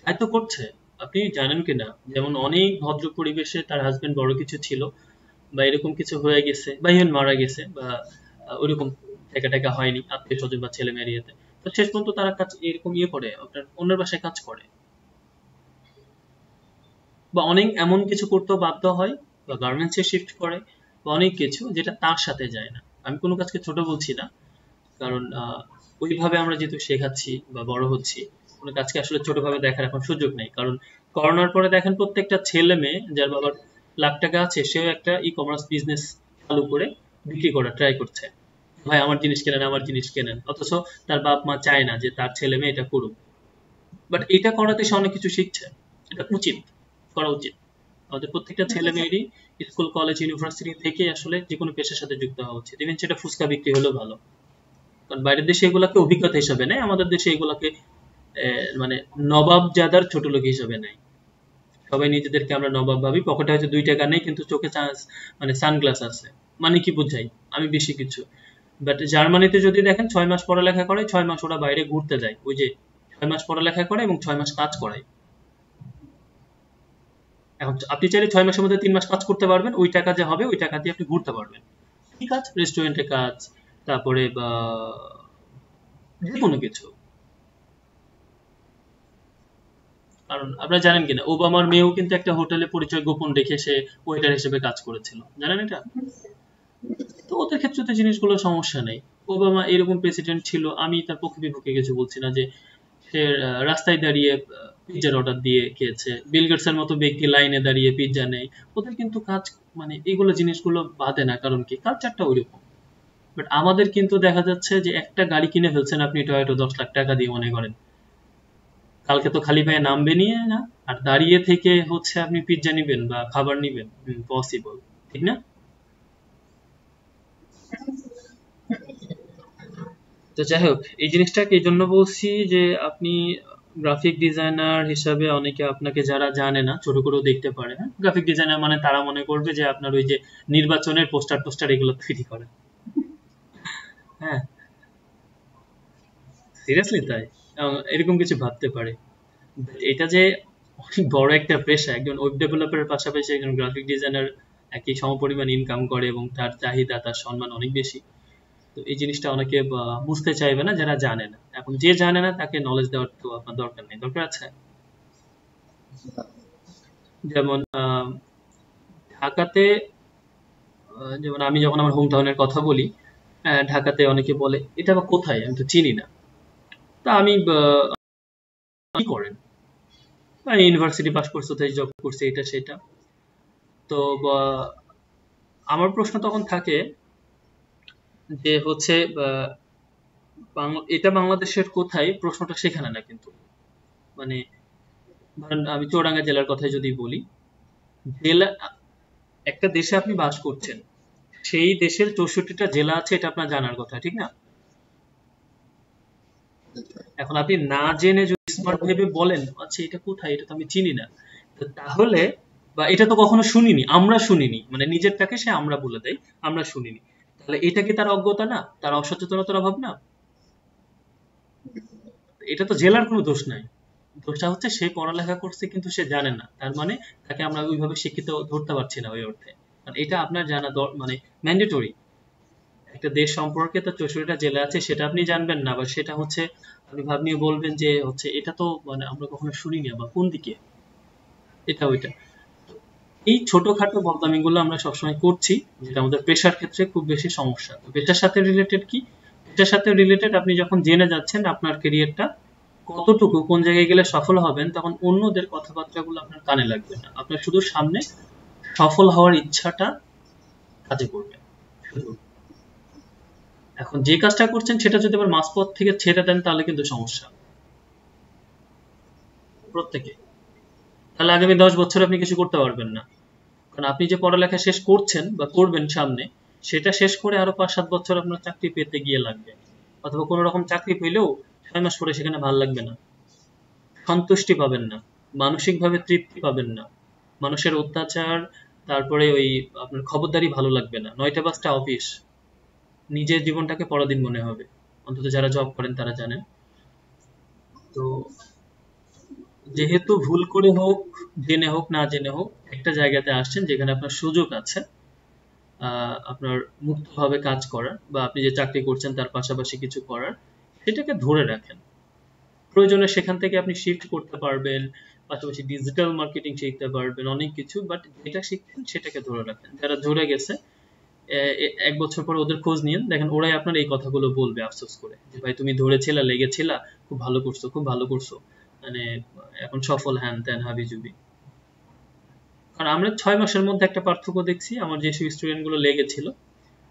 Speaker 1: তাই তো করছে। আপনি জানেন কিনা, যেমন অনেক ভদ্র পরিবেশে তার হাজবেন্ড বড় কিছু ছিল, বা এরকম কিছু হয়ে গেছে, বা ইভেন মারা গেছে, বা ওইরকম টাকা টাকা হয়নি আত্মীয় স্বজন বা ছেলে মেয়ের ইয়েতে, তো শেষ পর্যন্ত তারা কাজ এরকম ইয়ে করে, আপনার অন্যের বাসায় কাজ করে, বা অনেক এমন কিছু করতেও বাধ্য হয়, বা গার্মেন্টসে শিফট করে, বা অনেক কিছু যেটা তার সাথে যায় না। আমি কোনো কাজকে ছোট বলছি না, কারণ ওইভাবে আমরা যেহেতু শেখাচ্ছি বা বড় হচ্ছি, কোনো কাজকে আসলে ছোটভাবে দেখার এখন সুযোগ নেই। কারণ করোনার পরে দেখেন প্রত্যেকটা ছেলে মেয়ে যার বাবার লাখ টাকা আছে, সেও একটা ই কমার্স বিজনেস চালু করে বিক্রি করার ট্রাই করছে। ভাই আমার জিনিস কেনেন, আমার জিনিস কেনেন, অথচ তার বাপ মা চায় না যে তার ছেলে মেয়ে এটা করুক। বাট এটা করাতে সে অনেক কিছু শিখছে, এটা উচিত, করা উচিত। আমাদের প্রত্যেকটা ছেলে মেয়েরই স্কুল কলেজ ইউনিভার্সিটি থেকে আসলে যে কোনো পেশার সাথে যুক্ত হওয়া উচিত, ইভেন সেটা ফুচকা বিক্রি হলেও ভালো। কারণ বাইরের দেশে এগুলাকে অভিজ্ঞতা হিসাবে নেয়, আমাদের দেশে এগুলাকে মানে নবাব জাদার ছোট লোক হিসাবে নেয়। সবাই নিজেদেরকে আমরা নবাব ভাবি, পকেটে হয়তো 2 টাকা নেই কিন্তু চোখে মানে সানগ্লাস আছে, মানে কি বুঝাই আমি বেশি কিছু। বাট জার্মানিতে যদি দেখেন 6 মাস পড়ালেখা করে, 6 মাস ওরা বাইরে ঘুরতে যায়, ওই যে 6 মাস পড়ালেখা করে এবং 6 মাস কাজ করায়। এখন আপনি চাইলে 6 মাসের মধ্যে 3 মাস কাজ করতে পারবেন, ওই টাকা যে হবে ওই টাকা দিয়ে আপনি ঘুরতে পারবেন। কি কাজ? রেস্টুরেন্টে কাজ, তারপরে বা যে কোনো কিছু। কারণ আপনারা জানেন কিনা, ওবামার মেয়েও কিন্তু একটা হোটেলে পরিচয় গোপন রেখে সে ওয়েটার হিসেবে কাজ করেছিল, জানেন এটা? তো ওদের ক্ষেত্রে তো জিনিসগুলো সমস্যা নেই। ওবামা এরকম প্রেসিডেন্ট ছিল, আমি তার পক্ষে বিপক্ষে কিছু বলছি না, যে সে রাস্তায় দাঁড়িয়ে পিৎজার অর্ডার দিয়ে খেয়েছে, বিল গেটসের মতো ব্যক্তি লাইনে দাঁড়িয়ে পিৎজা নেই, ওদের কিন্তু কাজ, মানে এগুলো জিনিসগুলো বাদে না, কারণ কি কালচারটা ওইরকম। বাট আমাদের কিন্তু দেখা যাচ্ছে যে একটা গাড়ি কিনে ফেলছেন আপনি টয়োটা 10 লাখ টাকা দিয়ে, মনে করেন কালকে তো খালি পায়ে নামবে নিয়ে না, আর দাঁড়িয়ে থেকে হচ্ছে আপনি পিৎজা নিবেন বা খাবার নিবেন, পসিবল, ঠিক না? তো যাই হোক, এই জিনিসটাকে এই জন্য বলছি যে আপনি গ্রাফিক ডিজাইনার হিসাবে অনেকে আপনাকে যারা জানে না ছোট করেও দেখতে পারে। হ্যাঁ, গ্রাফিক ডিজাইনার মানে তারা মনে করবে যে আপনার ওই যে নির্বাচনের পোস্টার টোস্টার এগুলো তৈরি করে। হ্যাঁ, সিরিয়াসলি তাই। এরকম কিছু ভাবতে পারে। এটা যে অনেক বড় একটা পেশা, একজন ওয়েব ডেভেলপারের পাশাপাশি একজন গ্রাফিক ডিজাইনার একই সমপরিমাণ ইনকাম করে এবং তার চাহিদা, তার সম্মান অনেক বেশি। তো এই জিনিসটা অনেকে বুঝতে চাইবে না যারা জানে না। এখন যে জানে না তাকে নলেজ দেওয়ার তো আপনার দরকার নেই, দরকার আছে? যেমন ঢাকাতে, যেমন আমি যখন আমার হোম টাউনের কথা বলি, ঢাকাতে অনেকে বলে এটা আবার কোথায়, আমি তো চিনি না। তা আমি কি করেন, আমি ইউনিভার্সিটি পাস করছি, তাই জব করছি, এটা সেটা। তো আমার প্রশ্ন তখন থাকে যে হচ্ছে এটা বাংলাদেশের কোথায়, প্রশ্নটা সেখানে না কিন্তু। মানে ধরেন আমি চুয়াডাঙ্গা জেলার কথাই যদি বলি, জেলা, একটা দেশে আপনি বাস করছেন, সেই দেশের 64টা জেলা আছে, এটা আপনার জানার কথা, ঠিক না? এখন আপনি না জেনে যদি স্মার্ট ভেবে বলেন আচ্ছা এটা কোথায়, এটা তো আমি চিনি না, তো তাহলে, বা এটা তো কখনো শুনিনি, আমরা শুনিনি, মানে নিজেরটাকে সে আমরা বলে দেয়, আমরা শুনিনি, তাহলে এটা কি তার অজ্ঞতা না, তার অসচেতনতার অভাব না? এটা তো জেলার কোনো দোষ নাই, দোষটা হচ্ছে সে পড়ালেখা করছে কিন্তু সে জানে না, তার মানে তাকে আমরা ওইভাবে শিক্ষিত ধরতে পারছি না ওই অর্থে। কারণ এটা আপনার জানা মানে ম্যান্ডেটরি। একটা দেশ সম্পর্কে তার 64টা জেলা আছে সেটা আপনি জানবেন না, বা সেটা হচ্ছে আপনি ভাব নিয়ে বলবেন যে হচ্ছে এটা তো মানে আমরা কখনো শুনিনি, বা কোন দিকে, এটা ওইটা। এই ছোটখাটো বদনামিগুলো আমরা সবসময় করছি, যেটা আমাদের পেশার ক্ষেত্রে খুব বেশি সমস্যা। তো পেশার সাথে রিলেটেড কি, পেশার সাথে রিলেটেড আপনি যখন জেনে যাচ্ছেন আপনার ক্যারিয়ারটা কতটুকু কোন জায়গায় গেলে সফল হবেন, তখন অন্যদের কথাবার্তাগুলো আপনার কানে লাগবে না, আপনার শুধু সামনে সফল হওয়ার ইচ্ছাটা কাজে করবে শুধু। এখন যে কাজটা করছেন সেটা যদি আবার মাঝপথ থেকে ছেড়ে দেন তাহলে কিন্তু সমস্যা প্রত্যেকে, তাহলে আগামী 10 বছর আপনি কিছু করতে পারবেন না। কারণ আপনি যে পড়ালেখা শেষ করছেন বা করবেন সামনে, সেটা শেষ করে আরো 5-7 বছর আপনার চাকরি পেতে গিয়ে লাগবে, অথবা কোনো রকম চাকরি পেলেও 6 মাস পরে সেখানে ভালো লাগবে না, সন্তুষ্টি পাবেন না, মানসিকভাবে তৃপ্তি পাবেন না, মানুষের অত্যাচার, তারপরে ওই আপনার খবরদারি ভালো লাগবে না, 9টা 5টা অফিস, নিজের জীবনটাকে পরাধীন মনে হবে। অন্তত যারা জব করেন তারা জানেন। তো যেহেতু ভুল করে হোক, জেনে হোক না জেনে হোক, একটা জায়গাতে আসছেন যেখানে আপনার সুযোগ আছে আপনার মুক্তভাবে কাজ করার, বা আপনি যে চাকরি করছেন তার পাশাপাশি কিছু করার, সেটাকে ধরে রাখেন। প্রয়োজনে সেখান থেকে আপনি শিফট করতে পারবেন, পাশাপাশি ডিজিটাল মার্কেটিং শিখতে পারবেন, অনেক কিছু, বাট যেটা শিখছেন সেটাকে ধরে রাখেন। যারা ধরে গেছে 1 বছর পরে ওদের খোঁজ নিন, দেখেন ওরাই আপনার এই কথাগুলো বলবে আফসোস করে, যে ভাই তুমি ধরেছিলা, লেগেছিলা, খুব ভালো করছো, খুব ভালো করছো, মানে এখন সফল, হ্যান ত্যান হাবিজুবি। কারণ আমরা 6 মাসের মধ্যে একটা পার্থক্য দেখছি, আমার যেসব স্টুডেন্ট গুলো লেগেছিল,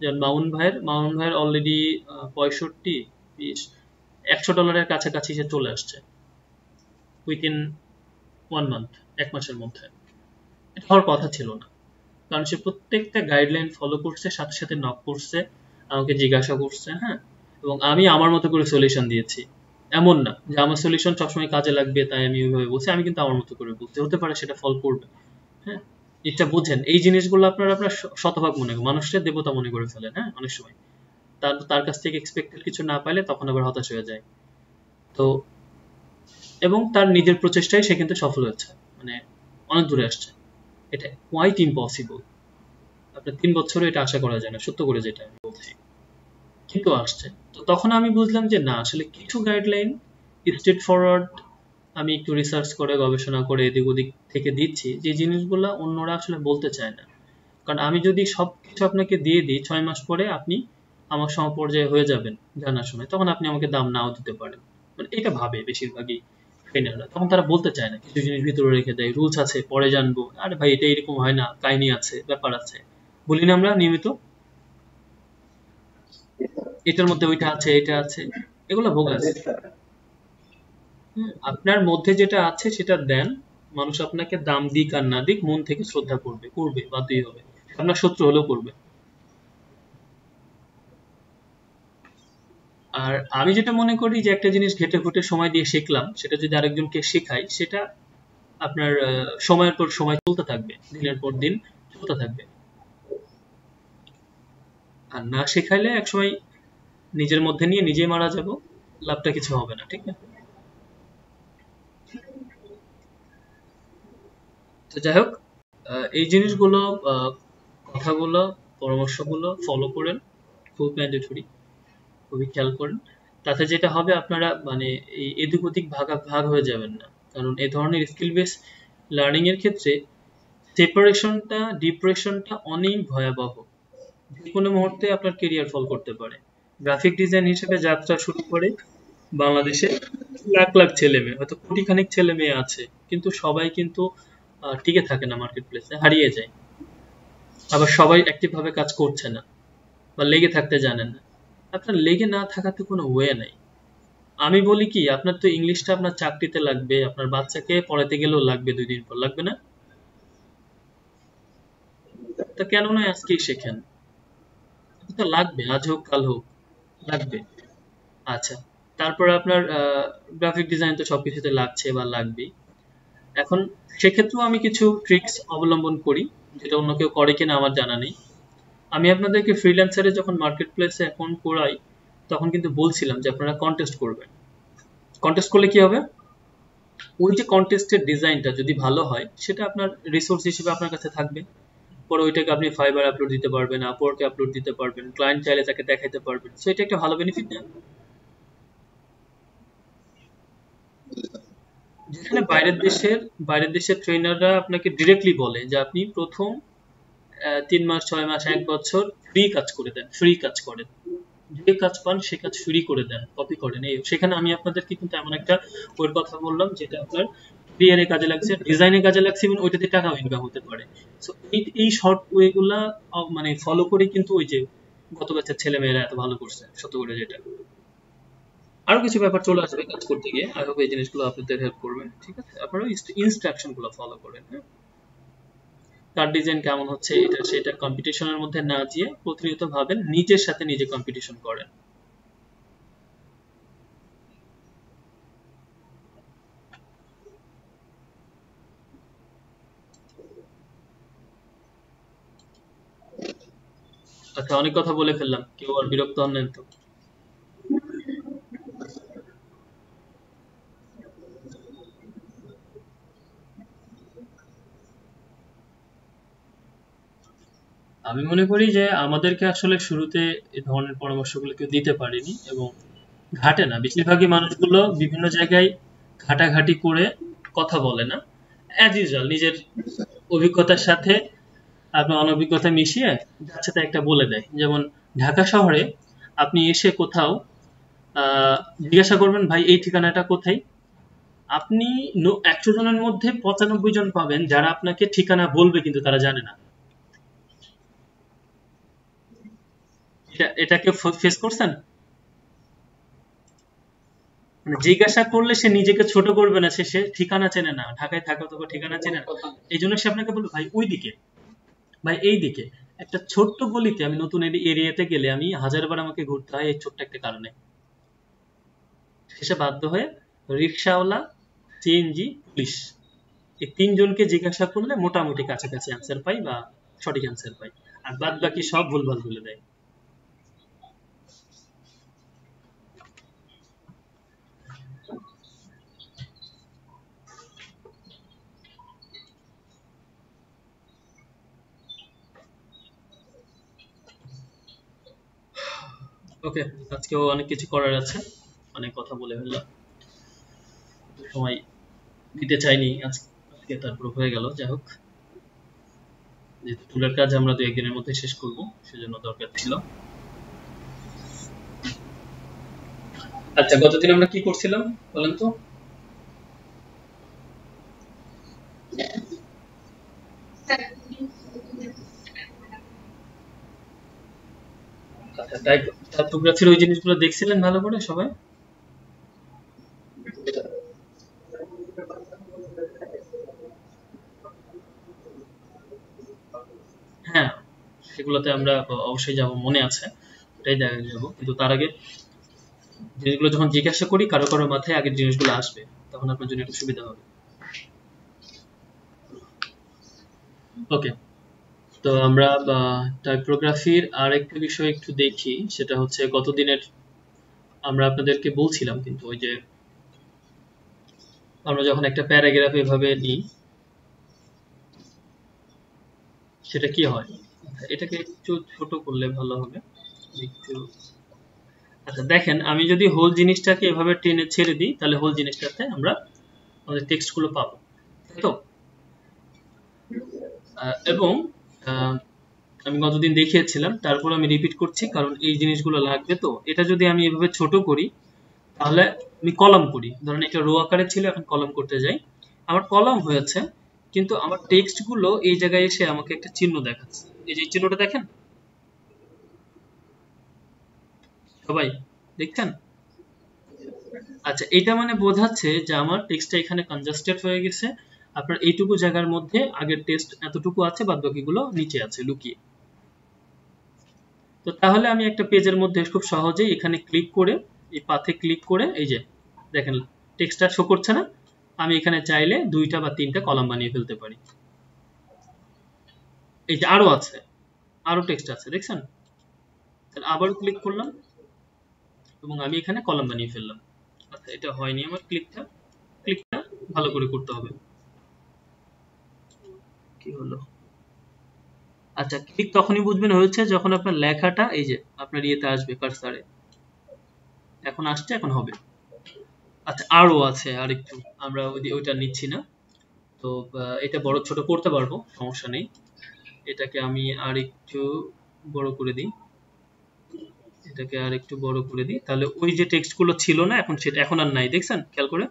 Speaker 1: যেমন মামুন ভাইয়ের অলরেডি 65, 20, $100 কাছাকাছি সে চলে আসছে উইথিন 1 মান্থ, 1 মাসের মধ্যে। এটা হওয়ার কথা ছিল না, কারণ সে প্রত্যেকটা গাইডলাইন ফলো করছে, সাথে সাথে নক করছে, আমাকে জিজ্ঞাসা করছে, হ্যাঁ, এবং আমি আমার মতো করে সলিউশন দিয়েছি। এমন না যে আমার সলিউশন সবসময় কাজে লাগবে তাই আমি ওইভাবে বলছি, আমি কিন্তু আমার মতো করে বলছি, হতে পারে সেটা ফল করবে। হ্যাঁ, এটা বুঝেন, এই জিনিসগুলো আপনার আপনার শতভাগ মনে করেন, মানুষের দেবতা মনে করে ফেলেন। হ্যাঁ, অনেক সময় তার তার কাছ থেকে এক্সপেক্টেড কিছু না পাইলে তখন আবার হতাশ হয়ে যায়। তো এবং তার নিজের প্রচেষ্টায় সে কিন্তু সফল হচ্ছে, মানে অনেক দূরে আসছে। এটা কোয়াইট ইম্পসিবল, আপনার 3 বছরে এটা আশা করা যায় না, সত্য করে যেটা আমি বলছি, কিন্তু আসছে। তো তখন আমি বুঝলাম যে না, আসলে কিছু গাইডলাইন স্ট্রেট ফরওয়ার্ড আমি একটু রিসার্চ করে গবেষণা করে এদিক ওদিক থেকে দিচ্ছি, যে জিনিসগুলো অন্যরা আসলে বলতে চায় না। কারণ আমি যদি সবকিছু আপনাকে দিয়ে দিই, 6 মাস পরে আপনি আমার সমপর্যায়ে হয়ে যাবেন জানার সময়, তখন আপনি আমাকে দাম নাও দিতে পারেন। মানে এটা ভাবে বেশিরভাগই ট্রেনাররা, তখন তারা বলতে চায় না, কিছু জিনিস ভিতরে রেখে দেয়, রুলস আছে পরে জানবো, আরে ভাই এটা এরকম হয় না, কাহিনী আছে, ব্যাপার আছে, বলি না আমরা নিয়মিত, এটার মধ্যে ওইটা আছে, এটা আছে, এগুলো ভোগ আছে। আপনার মধ্যে যেটা আছে সেটা দেন, মানুষ আপনাকে দাম দিক আর না দিক মন থেকে শ্রদ্ধা করবে, করবে, বাধ্যই হবে, আপনার শত্রু হলেও করবে। আর আমি যেটা মনে করি যে একটা জিনিস ঘেটে ঘুটে সময় দিয়ে শিখলাম, সেটা যদি আরেকজনকে শেখাই, সেটা আপনার সময়ের পর সময় চলতে থাকবে, দিনের পর দিন চলতে থাকবে। আর না শেখাইলে একসময় নিজের মধ্যে নিয়ে নিজেই মারা যাব, লাভটা কিছু হবে না, ঠিক না? তো যাই হোক, এই জিনিসগুলো, আহ, কথাগুলো, পরামর্শগুলো ফলো করেন, খুব ম্যান্ডেটরি, খুবই খেয়াল করেন। তাতে যেটা হবে, আপনারা মানে এই এদিক ওদিক ভাগ হয়ে যাবেন না। কারণ এই ধরনের স্কিল বেস লার্নিং এর ক্ষেত্রে সেপারেশনটা, ডিপ্রেশনটা অনেক ভয়াবহ। যে কোনো মুহূর্তে আপনার কেরিয়ার ফল করতে পারে। গ্রাফিক ডিজাইন হিসেবে যাত্রা শুরু করে বাংলাদেশে লাখ লাখ ছেলে মেয়ে, হয়তো কোটি খানিক ছেলে মেয়ে আছে, কিন্তু সবাই কিন্তু টিকে থাকে না, মার্কেট প্লেসে হারিয়ে যায়। আবার সবাই অ্যাক্টিভ ভাবে কাজ করছে না বা লেগে থাকতে জানেন না। আপনার লেগে না থাকাতে কোনো ওয়ে নাই। আমি বলি কি, আপনার তো ইংলিশটা আপনার চাকরিতে লাগবে, আপনার বাচ্চাকে পড়াতে গেলেও লাগবে, 2 দিন পর লাগবে না? তা কেন নয় আজকেই শেখেন, তো লাগবে, আজ হোক কাল হোক, লাগবে। আচ্ছা, তারপর আপনার গ্রাফিক ডিজাইন তো সবকিছুতে লাগছে বা লাগবেই। এখন সেক্ষেত্রেও আমি কিছু ট্রিক্স অবলম্বন করি, যেটা অন্য কেউ করে কিনা আমার জানা নেই। আমি আপনাদেরকে ফ্রিল্যান্সারে যখন মার্কেট প্লেসে অ্যাকাউন্ট করাই, তখন কিন্তু বলছিলাম যে আপনারা কন্টেস্ট করবেন। কন্টেস্ট করলে কি হবে, ওই যে কন্টেস্টের ডিজাইনটা যদি ভালো হয়, সেটা আপনার রিসোর্স হিসেবে আপনার কাছে থাকবে। পরে ওইটাকে আপনি ফাইবার আপলোড দিতে পারবেন, আপওয়ার্কে আপলোড দিতে পারবেন, ক্লায়েন্ট চাইলে তাকে দেখাইতে পারবেন। সো এটা একটা ভালো বেনিফিট না? যেখানে বাইরের দেশের ট্রেনাররা আপনাকে ডিরেক্টলি বলে যে আপনি প্রথম 3 মাস, 6 মাস, 1 বছর ফ্রি কাজ করে দেন, ফ্রি কাজ করেন, যে কাজ পান সে কাজ ফ্রি করে দেন, কপি করেন। এই সেখানে আমি আপনাদেরকে কিন্তু এমন একটা ওর কথা বললাম যেটা আপনার ক্রিয়ারে কাজে লাগছে, ডিজাইনে কাজে লাগছে, এবং ওইটাতে টাকাও ইনকাম হতে পারে। সো এই শর্ট ওয়ে গুলা মানে ফলো করে কিন্তু ওই যে গত ব্যাচের ছেলে মেয়েরা এত ভালো করছে, সত্য করে যেটা। আরো কিছু ব্যাপার চলে আসবে কাজ করতে গিয়ে, আই হোপ এই জিনিসগুলো আপনাদের হেল্প করবে। ঠিক আছে, আপনারা ইনস্ট্রাকশন গুলো ফলো করেন। হ্যাঁ, কার ডিজাইন কেমন হচ্ছে, এটা সেটা কম্পিটিশনের মধ্যে না গিয়ে প্রতিনিয়ত ভাবেন, নিজের সাথে নিজে কম্পিটিশন করেন। আচ্ছা, অনেক কথা বলে ফেললাম, কেউ আর বিরক্ত হন না তো? আমি মনে করি যে আমাদেরকে আসলে শুরুতে এই ধরনের পরামর্শগুলো কেউ দিতে পারেনি, এবং ঘাটে না, বেশিরভাগই মানুষগুলো বিভিন্ন জায়গায় ঘাটাঘাটি করে কথা বলে না, অ্যাজ ইউজুয়াল নিজের অভিজ্ঞতার সাথে আপনার অনভিজ্ঞতা মিশিয়ে যাচ্ছে তাই একটা বলে দেয়। যেমন ঢাকা শহরে আপনি এসে কোথাও জিজ্ঞাসা করবেন, ভাই এই ঠিকানাটা কোথায়, আপনি 100 জনের মধ্যে 95 জন পাবেন যারা আপনাকে ঠিকানা বলবে, কিন্তু তারা জানে না। এটাকে ফেস করছেন? মানে জিজ্ঞাসা করলে সে নিজেকে ছোট করবে না, সে ঠিকানা চেনে না, ঢাকায় থাকা তো ঠিকানা চেনে না, এই জন্য সে আপনাকে বলবে ভাই ওই দিকে, ভাই এই দিকে। একটা ছোট্ট গলিতে আমি নতুন এরিয়াতে গেলে আমি 1000 বার আমাকে ঘুরতে হয় এই ছোট্ট একটা কারণে, শেষে বাধ্য হয়ে রিক্সাওয়ালা, সিএনজি, পুলিশ এই তিনজনকে জিজ্ঞাসা করলে মোটামুটি কাছাকাছি অ্যান্সার পাই বা সঠিক অ্যান্সার পাই, আর বাদ বাকি সব ভুলভাল বলে দেয়। ওকে, আজকেও অনেক কিছু করার আছে, অনেক কথা বলে ফেললাম, সময় দিতে চাইনি আজকে, তারপর হয়ে গেল। যাই হোক, যেহেতু টুলের কাজ আমরা 2-1 দিনের মধ্যে শেষ করব, সেজন্য দরকার ছিল। আচ্ছা, গতদিন আমরা কি করছিলাম বলেন তো? আচ্ছা, টাইপোগ্রাফির ওই জিনিসগুলো দেখছিলেন ভালো করে সবাই? হ্যাঁ, সেগুলোতে আমরা অবশ্যই যাব, মনে আছে, ওটাই দেখা যাব। কিন্তু তার আগে জিনিসগুলো যখন জিজ্ঞাসা করি কারো কারো মাথায় আগের জিনিসগুলো আসবে, তখন আপনার জন্য একটু সুবিধা হবে। ওকে, তো আমরা টাইপোগ্রাফির আর একটা বিষয় একটু দেখি, সেটা হচ্ছে গতদিনের আমরা আপনাদেরকে বলছিলাম, কিন্তু ওই যে আমরা যখন একটা প্যারাগ্রাফ এভাবে নিই সেটা কি হয়, এটাকে একটু ছোট করলে ভালো হবে একটু। আচ্ছা দেখেন, আমি যদি হোল জিনিসটাকে এভাবে টেনে ছেড়ে দিই তাহলে হোল জিনিসটাতে আমরা আমাদের টেক্সট গুলো পাবো, তাই তো? এবং আমি গতদিন দেখিয়েছিলাম, তারপর আমি রিপিট করছি কারণ এই জিনিসগুলো লাগবে। তো এটা যদি আমি এভাবে ছোট করি তাহলে আমি কলাম করি, ধরেন এটা রো আকারে ছিল, এখন কলাম করতে যাই, আমার কলাম হয়েছে, কিন্তু আমার টেক্সট গুলো এই জায়গায় এসে আমাকে একটা চিহ্ন দেখাচ্ছে। এই যে চিহ্নটা দেখেন, সবাই দেখছেন? আচ্ছা, এটা মানে বোঝাচ্ছে যে আমার টেক্সটটা এখানে কনজাস্টেড হয়ে গেছে, আপনার এইটুকু জায়গার মধ্যে আগের টেক্সট এতটুকু আছে, বাদ বাকিগুলো নিচে আছে লুকিয়ে। তো তাহলে আমি একটা পেজের মধ্যে খুব সহজেই এখানে ক্লিক করে, এই পাথে ক্লিক করে, এই যে দেখেন টেক্সটটা শো করছে না, আমি এখানে চাইলে 2টা বা 3টা কলাম বানিয়ে ফেলতে পারি। এই যে আরো আছে, আরো টেক্সট আছে, দেখছেন? তাহলে আবার ক্লিক করলাম এবং আমি এখানে কলাম বানিয়ে ফেললাম। আচ্ছা, এটা হয়নি আমার, ক্লিকটা ভালো করে করতে হবে। কি হলো? আচ্ছা, ক্লিক তখনই বুঝবেন হয়েছে যখন আপনার লেখাটা এই যে আপনার ইয়েতে আসবে, কার্সারে এখন আসছে, এখন হবে। আচ্ছা, আরো আছে আরেকটু, আমরা ওইটা নিচ্ছি না। তো এটা বড় ছোট করতে পারবো, সমস্যা নেই। এটাকে আমি আর একটু বড় করে দিই, এটাকে আর একটু বড় করে দিই, তাহলে ওই যে টেক্সট গুলো ছিল না, এখন সেটা এখন আর নাই, দেখছেন খেয়াল করে?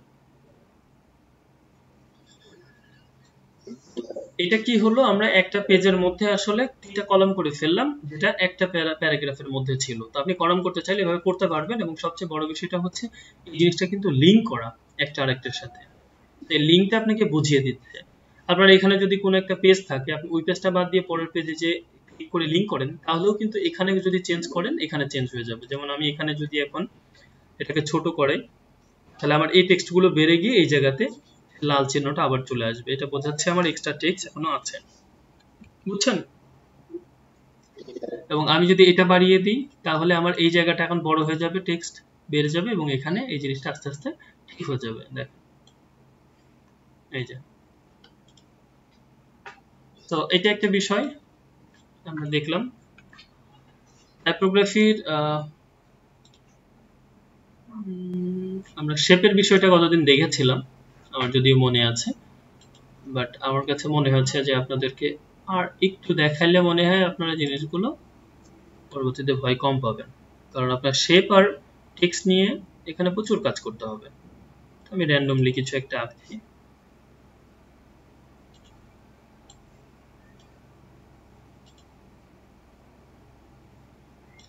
Speaker 1: এটা কি হলো, আমরা একটা পেজের মধ্যে আসলে 3টা কলাম করে ফেললাম, যেটা একটা প্যারাগ্রাফের মধ্যে ছিল। তো আপনি কলাম করতে চাইলে এভাবে করতে পারবেন, এবং সবচেয়ে বড় বিষয়টা হচ্ছে এই জিনিসটা কিন্তু লিঙ্ক করা একটা আরেকটার সাথে, এই লিঙ্কটা আপনাকে বুঝিয়ে দিচ্ছে। আপনার এখানে যদি কোনো একটা পেজ থাকে, আপনি ওই পেজটা বাদ দিয়ে পরের পেজে যে ক্লিক করে লিঙ্ক করেন, তাহলেও কিন্তু এখানে যদি চেঞ্জ করেন এখানে চেঞ্জ হয়ে যাবে। যেমন আমি এখানে যদি এখন এটাকে ছোট করে, তাহলে আমার এই টেক্সট গুলো বেড়ে গিয়ে এই জায়গাতে লাল চিহ্নটা আবার চলে আসবে, এটা বোঝাচ্ছে আমার এক্সট্রা টেক্সট এখনো আছে, বুঝছেন? এবং আমি যদি এটা বাড়িয়ে দিই তাহলে আমার এই জায়গাটা এখন বড় হয়ে যাবে, টেক্সট বেড়ে যাবে, এবং এখানে এই জিনিসটা আস্তে আস্তে ঠিক হয়ে যাবে। দেখ, এই যে, তো এটা একটা বিষয় আমরা দেখলাম। টাইপোগ্রাফির আমরা শেপের বিষয়টা কতদিন দেখেছিলাম, আমার যদিও মনে আছে, বাট আমার কাছে মনে হচ্ছে যে আপনাদেরকে আর একটু দেখাইলে মনে হয় আপনারা জিনিসগুলো পরবর্তীতে ভয় কম পাবেন, কারণ আপনার শেপ আর টেক্সট নিয়ে এখানে প্রচুর কাজ করতে হবে। আমি র্যান্ডমলি কিছু একটা আঁকছি।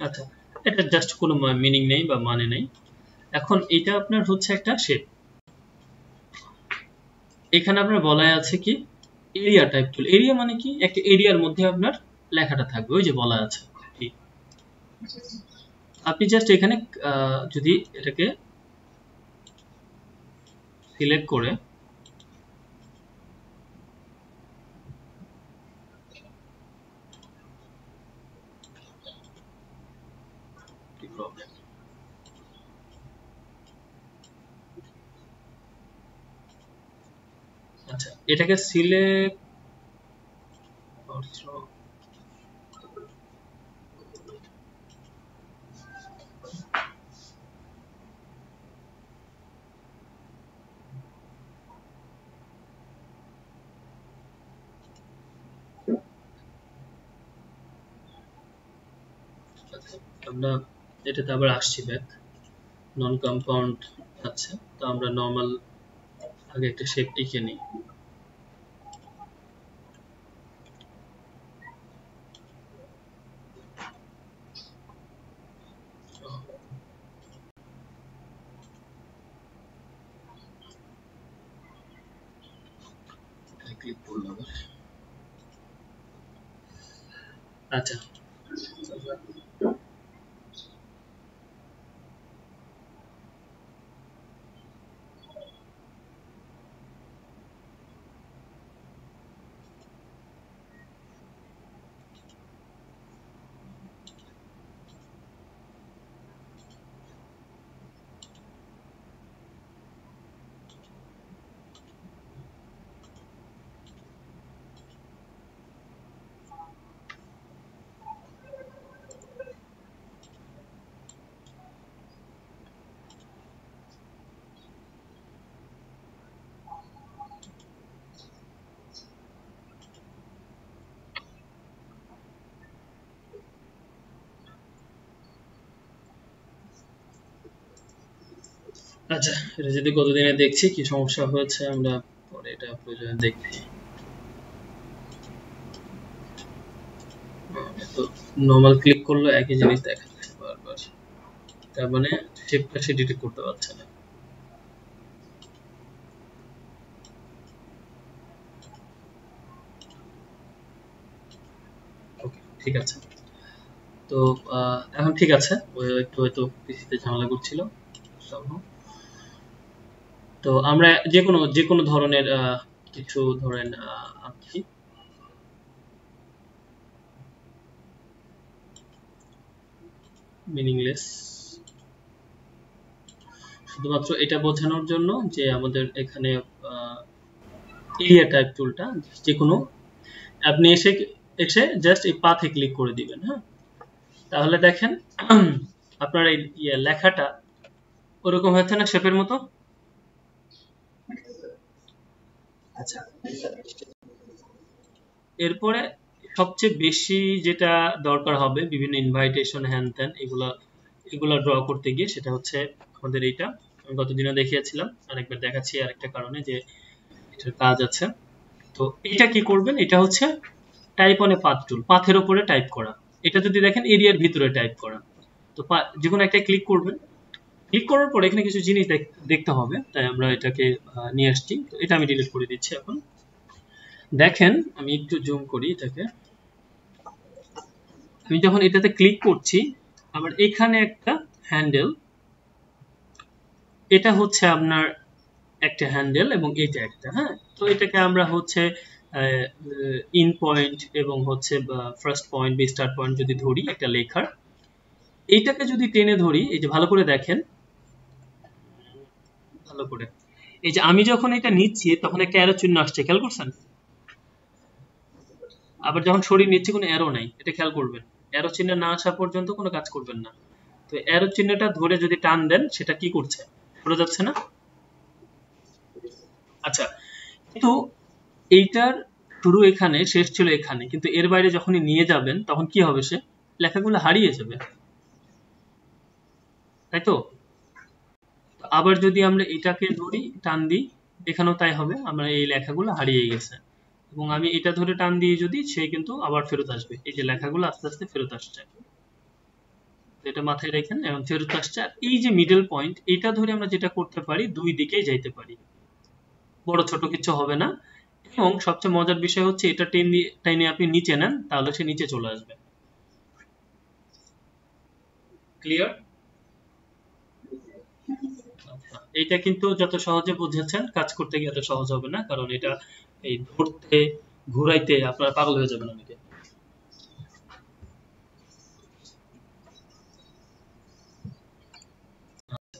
Speaker 1: আচ্ছা, এটা জাস্ট কোনো মিনিং নেই বা মানে নেই। এখন এটা আপনার হচ্ছে একটা শেপ, এখানে আপনার বলা আছে কি এরিয়া টাইপ টুল। এরিয়া মানে কি, একটা এরিয়ার মধ্যে আপনার লেখাটা থাকবে, ওই যে বলা আছে। আপনি জাস্ট এখানে যদি এটাকে সিলেক্ট করে কি প্রবলেম, আচ্ছা এটাকে সিলেক্ট আমরা এটাতে আবার আসছি ব্যাক, নন কম্পাউন্ড আছে, তো আমরা নর্মাল আগে একটা শেপ এঁকে নিই। ক্লিক করলাম, আচ্ছা আচ্ছা এটা যদি কতদিনে দেখছি কি সমস্যা হয়েছে, আমরা পরে এটা প্রয়োজনে দেখছি। তো নরমাল ক্লিক করলে একই জিনিস দেখা যাচ্ছে বারবার, তার মানে শেপটা সে ডিটেক্ট করতে পারছে না। ওকে ঠিক আছে, তো এখন ঠিক আছে, একটু হয়তো পিসিতে ঝামেলা করছিল। তো আমরা যে কোনো ধরনের কিছু ধরেন আঁকছি, মিনিংলেস, শুধুমাত্র এটা বোঝানোর জন্য যে আমাদের এখানে এরিয়া টাইপ টুলটা যে কোনো আপনি এসে এসে জাস্ট এই পাথে ক্লিক করে দিবেন। হ্যাঁ, তাহলে দেখেন আপনার এই লেখাটা ওরকম হচ্ছে না শেপের মতো। আচ্ছা এরপরে সবচেয়ে বেশি যেটা দরকার হবে বিভিন্ন ইনভাইটেশন হ্যান ত্যান এগুলা ড্র করতে গিয়ে, সেটা হচ্ছে আমাদের এইটা আমি গতদিনও দেখিয়েছিলাম, আরেকবার দেখাচ্ছি আরেকটা কারণে যে এটার কাজ আছে। তো এটা কি করবেন, এটা হচ্ছে টাইপ অন এ পাথ টুল, পাথের উপরে টাইপ করা। এটা যদি দেখেন এরিয়ার ভিতরে টাইপ করা, তো যে কোনো একটা ক্লিক করবেন, ক্লিক করার পর এখানে কিছু জিনিস দেখতে হবে, তাই আমরা এটাকে নিয়ে আসছি। তো এটা আমি ডিলিট করে দিচ্ছি। এখন দেখেন আমি একটু জুম করি এটাকে, আমি যখন এটাতে ক্লিক করছি আবার এখানে একটা হ্যান্ডেল, এটা হচ্ছে আপনার একটা হ্যান্ডেল এবং এটা একটা, হ্যাঁ, তো এটাকে আমরা হচ্ছে ইন পয়েন্ট এবং হচ্ছে ফার্স্ট পয়েন্ট বা স্টার্ট পয়েন্ট যদি ধরি একটা লেখার, এইটাকে যদি টেনে ধরি, এই যে ভালো করে দেখেন, ভালো করে এই যে আমি যখন এটা নিচ্ছি তখন একটা অ্যারো চিহ্ন আসছে, খেয়াল করছেন? আবার যখন সরিয়ে নিচ্ছি কোনো অ্যারো নাই, এটা খেয়াল করবেন। অ্যারো চিহ্ন না আসা পর্যন্ত কোনো কাজ করবেন না। তো অ্যারো চিহ্নটা ধরে যদি টান দেন, সেটা কি করছে, সরে যাচ্ছে না? আচ্ছা, কিন্তু এইটার শুরু এখানে, শেষ ছিল এখানে, কিন্তু এর বাইরে যখনই নিয়ে যাবেন তখন কি হবে, সে লেখাগুলো হারিয়ে যাবে, তাই তো? আবার যদি আমরা এটাকে ধরি টান দিই, এখানেও তাই হবে, আমরা এই লেখাগুলো হারিয়ে গেছে। এবং আমি এটা ধরে টান দিয়ে যদি, সে কিন্তু আবার ফেরত আসবে, এই যে লেখাগুলো আস্তে আস্তে ফেরত আসছে, এটা মাথায় রাখেন। এবং ফেরত আসছে, আর এই যে মিডল পয়েন্ট, এটা ধরে আমরা যেটা করতে পারি, দুই দিকেই যাইতে পারি, বড় ছোট কিছু হবে না। এবং সবচেয়ে মজার বিষয় হচ্ছে এটা টেনে আপনি নিচে নেন, তাহলে সে নিচে চলে আসবে। ক্লিয়ার? আচ্ছা, এইটা কিন্তু যত সহজে বুঝেছেন কাজ করতে গিয়ে এত সহজ হবে না, কারণ এটা এই ধরতে ঘুরাইতে আপনার পাগল হয়ে যাবেন অনেকে।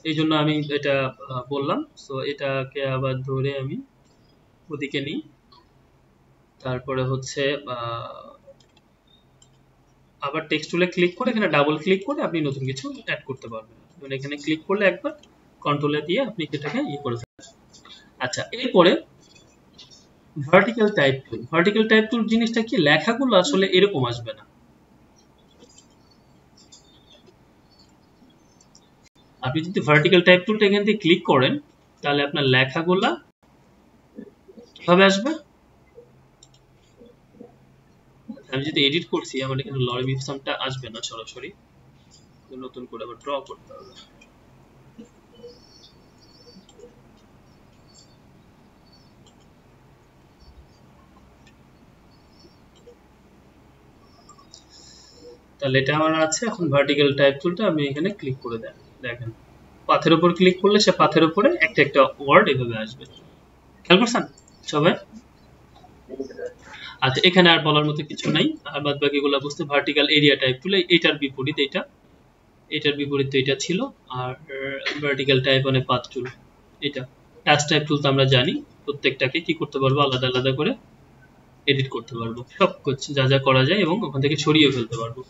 Speaker 1: এই জন্য আমি এটা বললাম। সো এটাকে আবার ধরে আমি ওদিকে নিই। তারপরে হচ্ছে আবার টেক্সট টুলে ক্লিক করে এখানে ডাবল ক্লিক করে আপনি নতুন কিছু অ্যাড করতে পারবেন। মানে এখানে ক্লিক করলে একবার কন্ট্রোলে দিয়ে আপনি এটাকে করে ফেলবেন। আচ্ছা, এরপরে ভার্টিক্যাল টাইপ টুল। ভার্টিক্যাল টাইপ টুল জিনিসটা কি, লেখাগুলো আসলে এরকম আসবে না। আপনি যদি ভার্টিক্যাল টাইপ টুলটা এখান থেকে ক্লিক করেন তাহলে আপনার লেখাগুলা কিভাবে আসবে। আমি যদি এডিট করছি আমার এখানে লরেম ইপসামটা আসবে না সরাসরি, নতুন করে আবার ড্র করতে হবে। তাহলে এটা আমার আছে। এখন ভার্টিক্যাল টাইপ টুলটা আমি এখানে ক্লিক করে দেন, দেখেন পাথের উপর ক্লিক করলে সে পাথের উপরে একটা একটা ওয়ার্ড এভাবে আসবে। খেয়াল করছেন সবাই? আচ্ছা, এখানে আর বলার মতো কিছু নাই, আর বাদ বাকিগুলো বুঝতে। ভার্টিক্যাল এরিয়া টাইপ টুল এটার বিপরীত, এটার বিপরীত এটা ছিল। আর ভার্টিক্যাল টাইপ মানে পাথ টুল এটা। টাচ টাইপ টুল তো আমরা জানি, প্রত্যেকটাকে কি করতে পারবো, আলাদা আলাদা করে এডিট করতে পারবো, সব কিছু যা যা করা যায়, এবং ওখান থেকে সরিয়ে ফেলতে পারবো।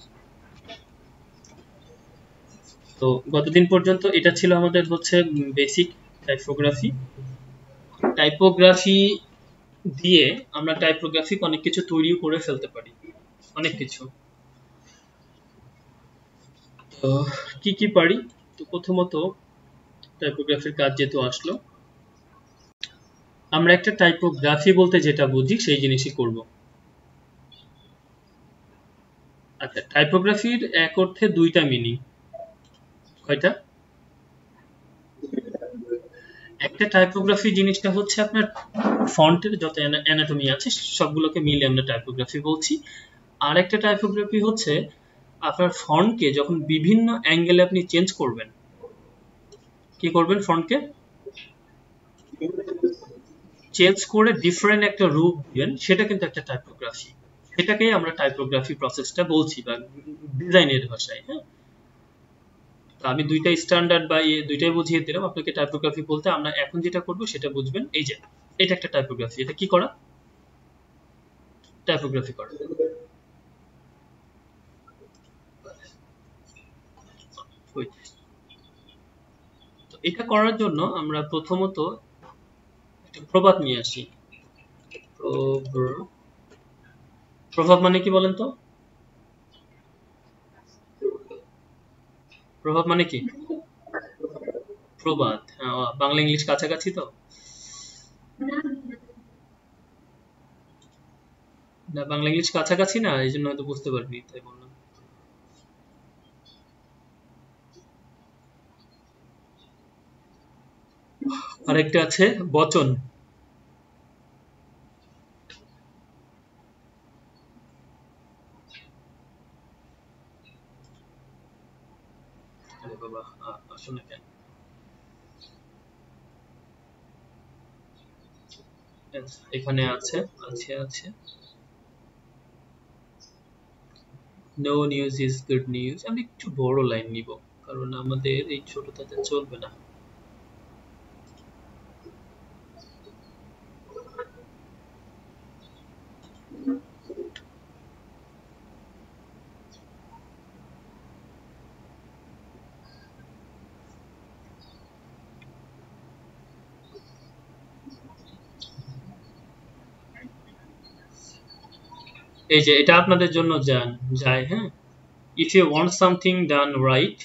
Speaker 1: তো গতদিন পর্যন্ত এটা ছিল আমাদের হচ্ছে বেসিক টাইপোগ্রাফি। টাইপোগ্রাফি দিয়ে আমরা টাইপোগ্রাফিক অনেক কিছু তৈরি করে ফেলতে পারি, অনেক কিছু। তো কি কি পারি, তো প্রথমত টাইপোগ্রাফির কাজ যেহেতু আসলো, আমরা একটা টাইপোগ্রাফি বলতে যেটা বুঝি সেই জিনিসই করব। আচ্ছা, টাইপোগ্রাফির এক অর্থে দুইটা মিনিং। কয়টা? একটা টাইপোগ্রাফি জিনিসটা হচ্ছে আপনার ফন্টের যত অ্যানাটমি আছে সবগুলোকে মিলে আমরা টাইপোগ্রাফি বলছি। আর একটা টাইপোগ্রাফি হচ্ছে আপনার ফন্টকে যখন বিভিন্ন অ্যাঙ্গেলে আপনি চেঞ্জ করবেন, কি করবেন, ফন্টকে চেঞ্জ করে ডিফারেন্ট একটা রূপ দিবেন, সেটা কিন্তু একটা টাইপোগ্রাফি। সেটাকেই আমরা টাইপোগ্রাফি প্রসেসটা বলছি, বা ডিজাইনের ভাষায়। হ্যাঁ, আমি দুইটা স্ট্যান্ডার্ড বা দুইটাই বুঝিয়ে দিলাম আপনাকে। টাইপোগ্রাফি বলতে আমরা এখন যেটা করব সেটা বুঝবেন। এই যে এটা একটা টাইপোগ্রাফি, এটা কি করা, টাইপোগ্রাফি করা। তো এটা করার জন্য আমরা প্রথমত একটা প্রবাদ নিয়ে আসি। প্রভাব মানে কি বলেন তো? প্রভাব মানে কি? প্রবাদ, বাংলা ইংলিশ কাছাকাছি তো। না, বাংলা ইংলিশ কাছাকাছি না, এই জন্য হয়তো বুঝতে পারিনি, তাই বললাম। আরেকটা আছে বচন। আরে বাবা, আসো না কেন? এখানে আছে, আছে আছে। No news is good news. আমি একটু বড় লাইন নিব, কারণ আমাদের এই ছোটটাতে চলবে না। এই যে এটা আপনাদের জন্য যায়। হ্যাঁ, if you want something done right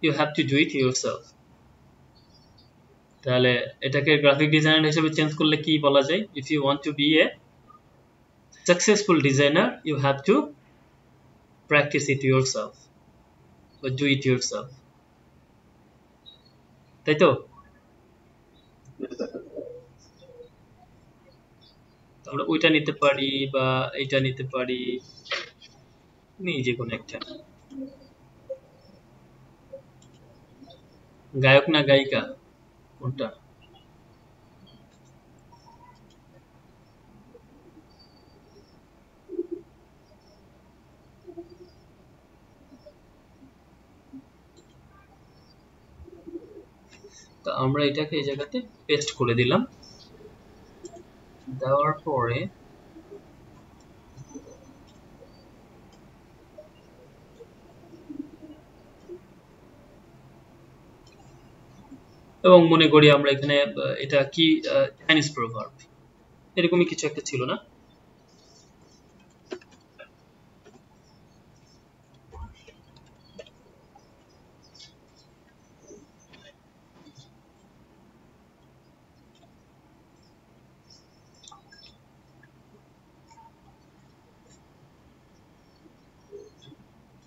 Speaker 1: you have to do it yourself। তাহলে এটাকে গ্রাফিক ডিজাইনার হিসেবে চেঞ্জ করলে কি বলা যায়, if you want to be a successful designer you have to practice it yourself or do it yourself, তাই তো? আমরা ওইটা নিতে পারি বা এইটা নিতে পারি, নেই যে কোনো একটা। গায়ক না গায়িকা? কোনটা? তো আমরা এটাকে এই জায়গাতে পেস্ট করে দিলাম। দেওয়ার পরে এবং মনে করি আমরা এখানে এটা কি চাইনিজ প্রভার্ব এরকমই কিছু একটা ছিল না?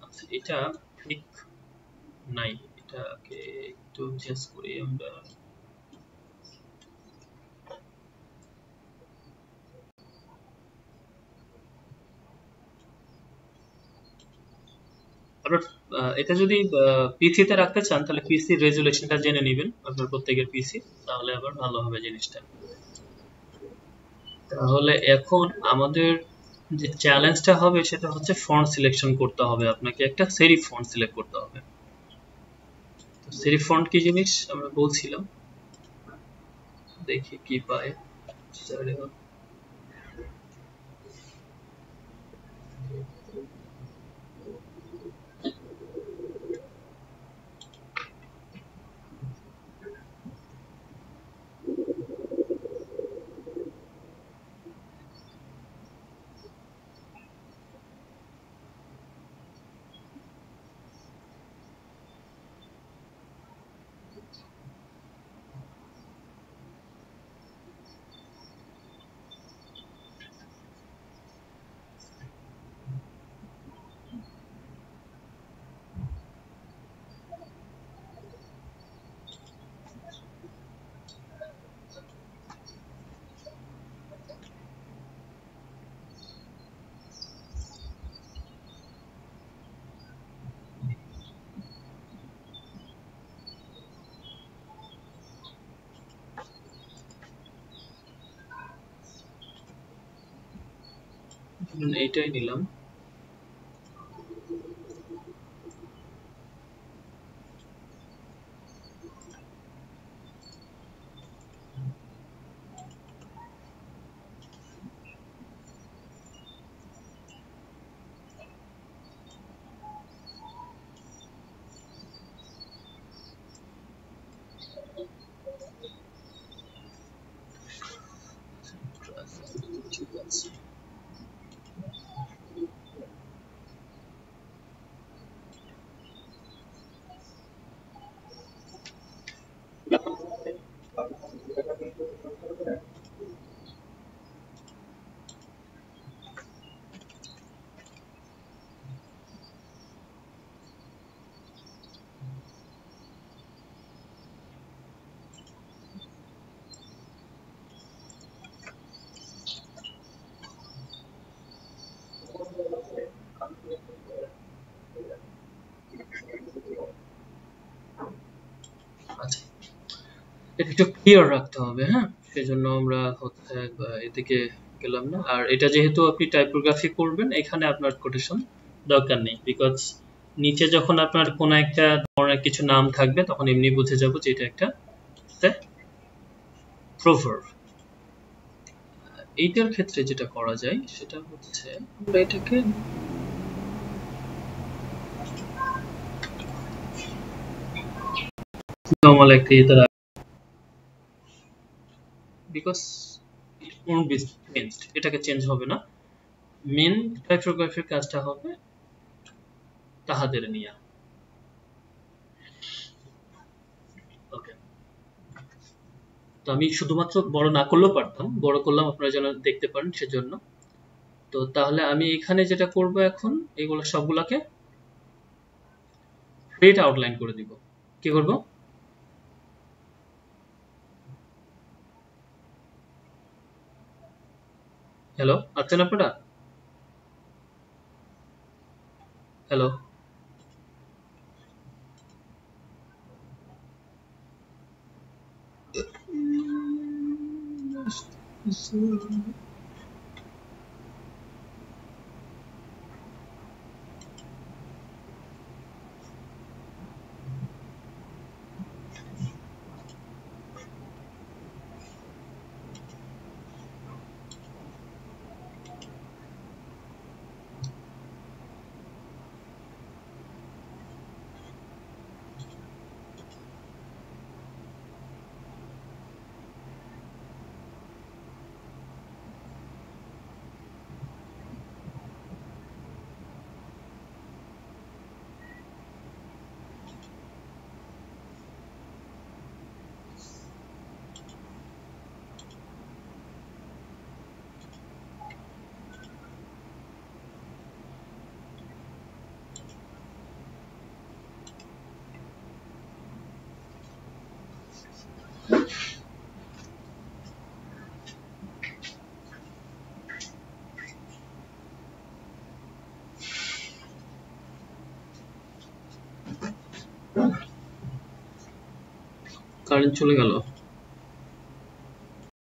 Speaker 1: আচ্ছা, এটা ঠিক নাই, এটাকে একটু চেঞ্জ করি আমরা। আপনার এটা যদি পিসি তে রাখতে চান তাহলে পিসি রেজুলেশনটা জেনে নেবেন আপনার প্রত্যেকের পিসি, তাহলে আবার ভালো হবে জিনিসটা। তাহলে এখন আমাদের যে চ্যালেঞ্জটা হবে সেটা হচ্ছে ফন্ট সিলেকশন করতে হবে, আপনাকে একটা সেরিফ ফন্ট সিলেক্ট করতে হবে। তো সেরিফ ফন্ট কি জিনিস আমরা বলছিলাম, দেখি কি পাই। এইটাই নিলাম। ঠিক আছে, আচ্ছা, এটা একটু ক্লিয়ার রাখতে হবে, হ্যাঁ, সেজন্য আমরা হচ্ছে এদিকে গেলাম না। আর এটা যেহেতু আপনি টাইপোগ্রাফি করবেন, এখানে আপনার কোটেশন দরকার নেই, বিকজ নিচে যখন আপনার কোনো একটা ধরনের কিছু নাম থাকবে তখন এমনি বুঝে যাব যে এটা একটা প্রভার্ব। এইটার ক্ষেত্রে যেটা করা যায় সেটা হচ্ছে আমরা এটাকে নরমাল একটা ইয়েতে because it won't be changed, এটাকে চেঞ্জ হবে না। মেন টাইপোগ্রাফির কাজটা হবে তাহাদের নিয়া। ওকে, তো আমি শুধুমাত্র বড় না করলেও পারতাম, বড় করলাম আপনারা যেন দেখতে পারেন সেজন্য। তো তাহলে আমি এখানে যেটা করব এখন, এগুলো সবগুলাকে স্ট্রেট আউটলাইন করে দিব। কি করব? হ্যালো, আছেন আপনারা? হ্যালো, কারেন্ট চলে গেল।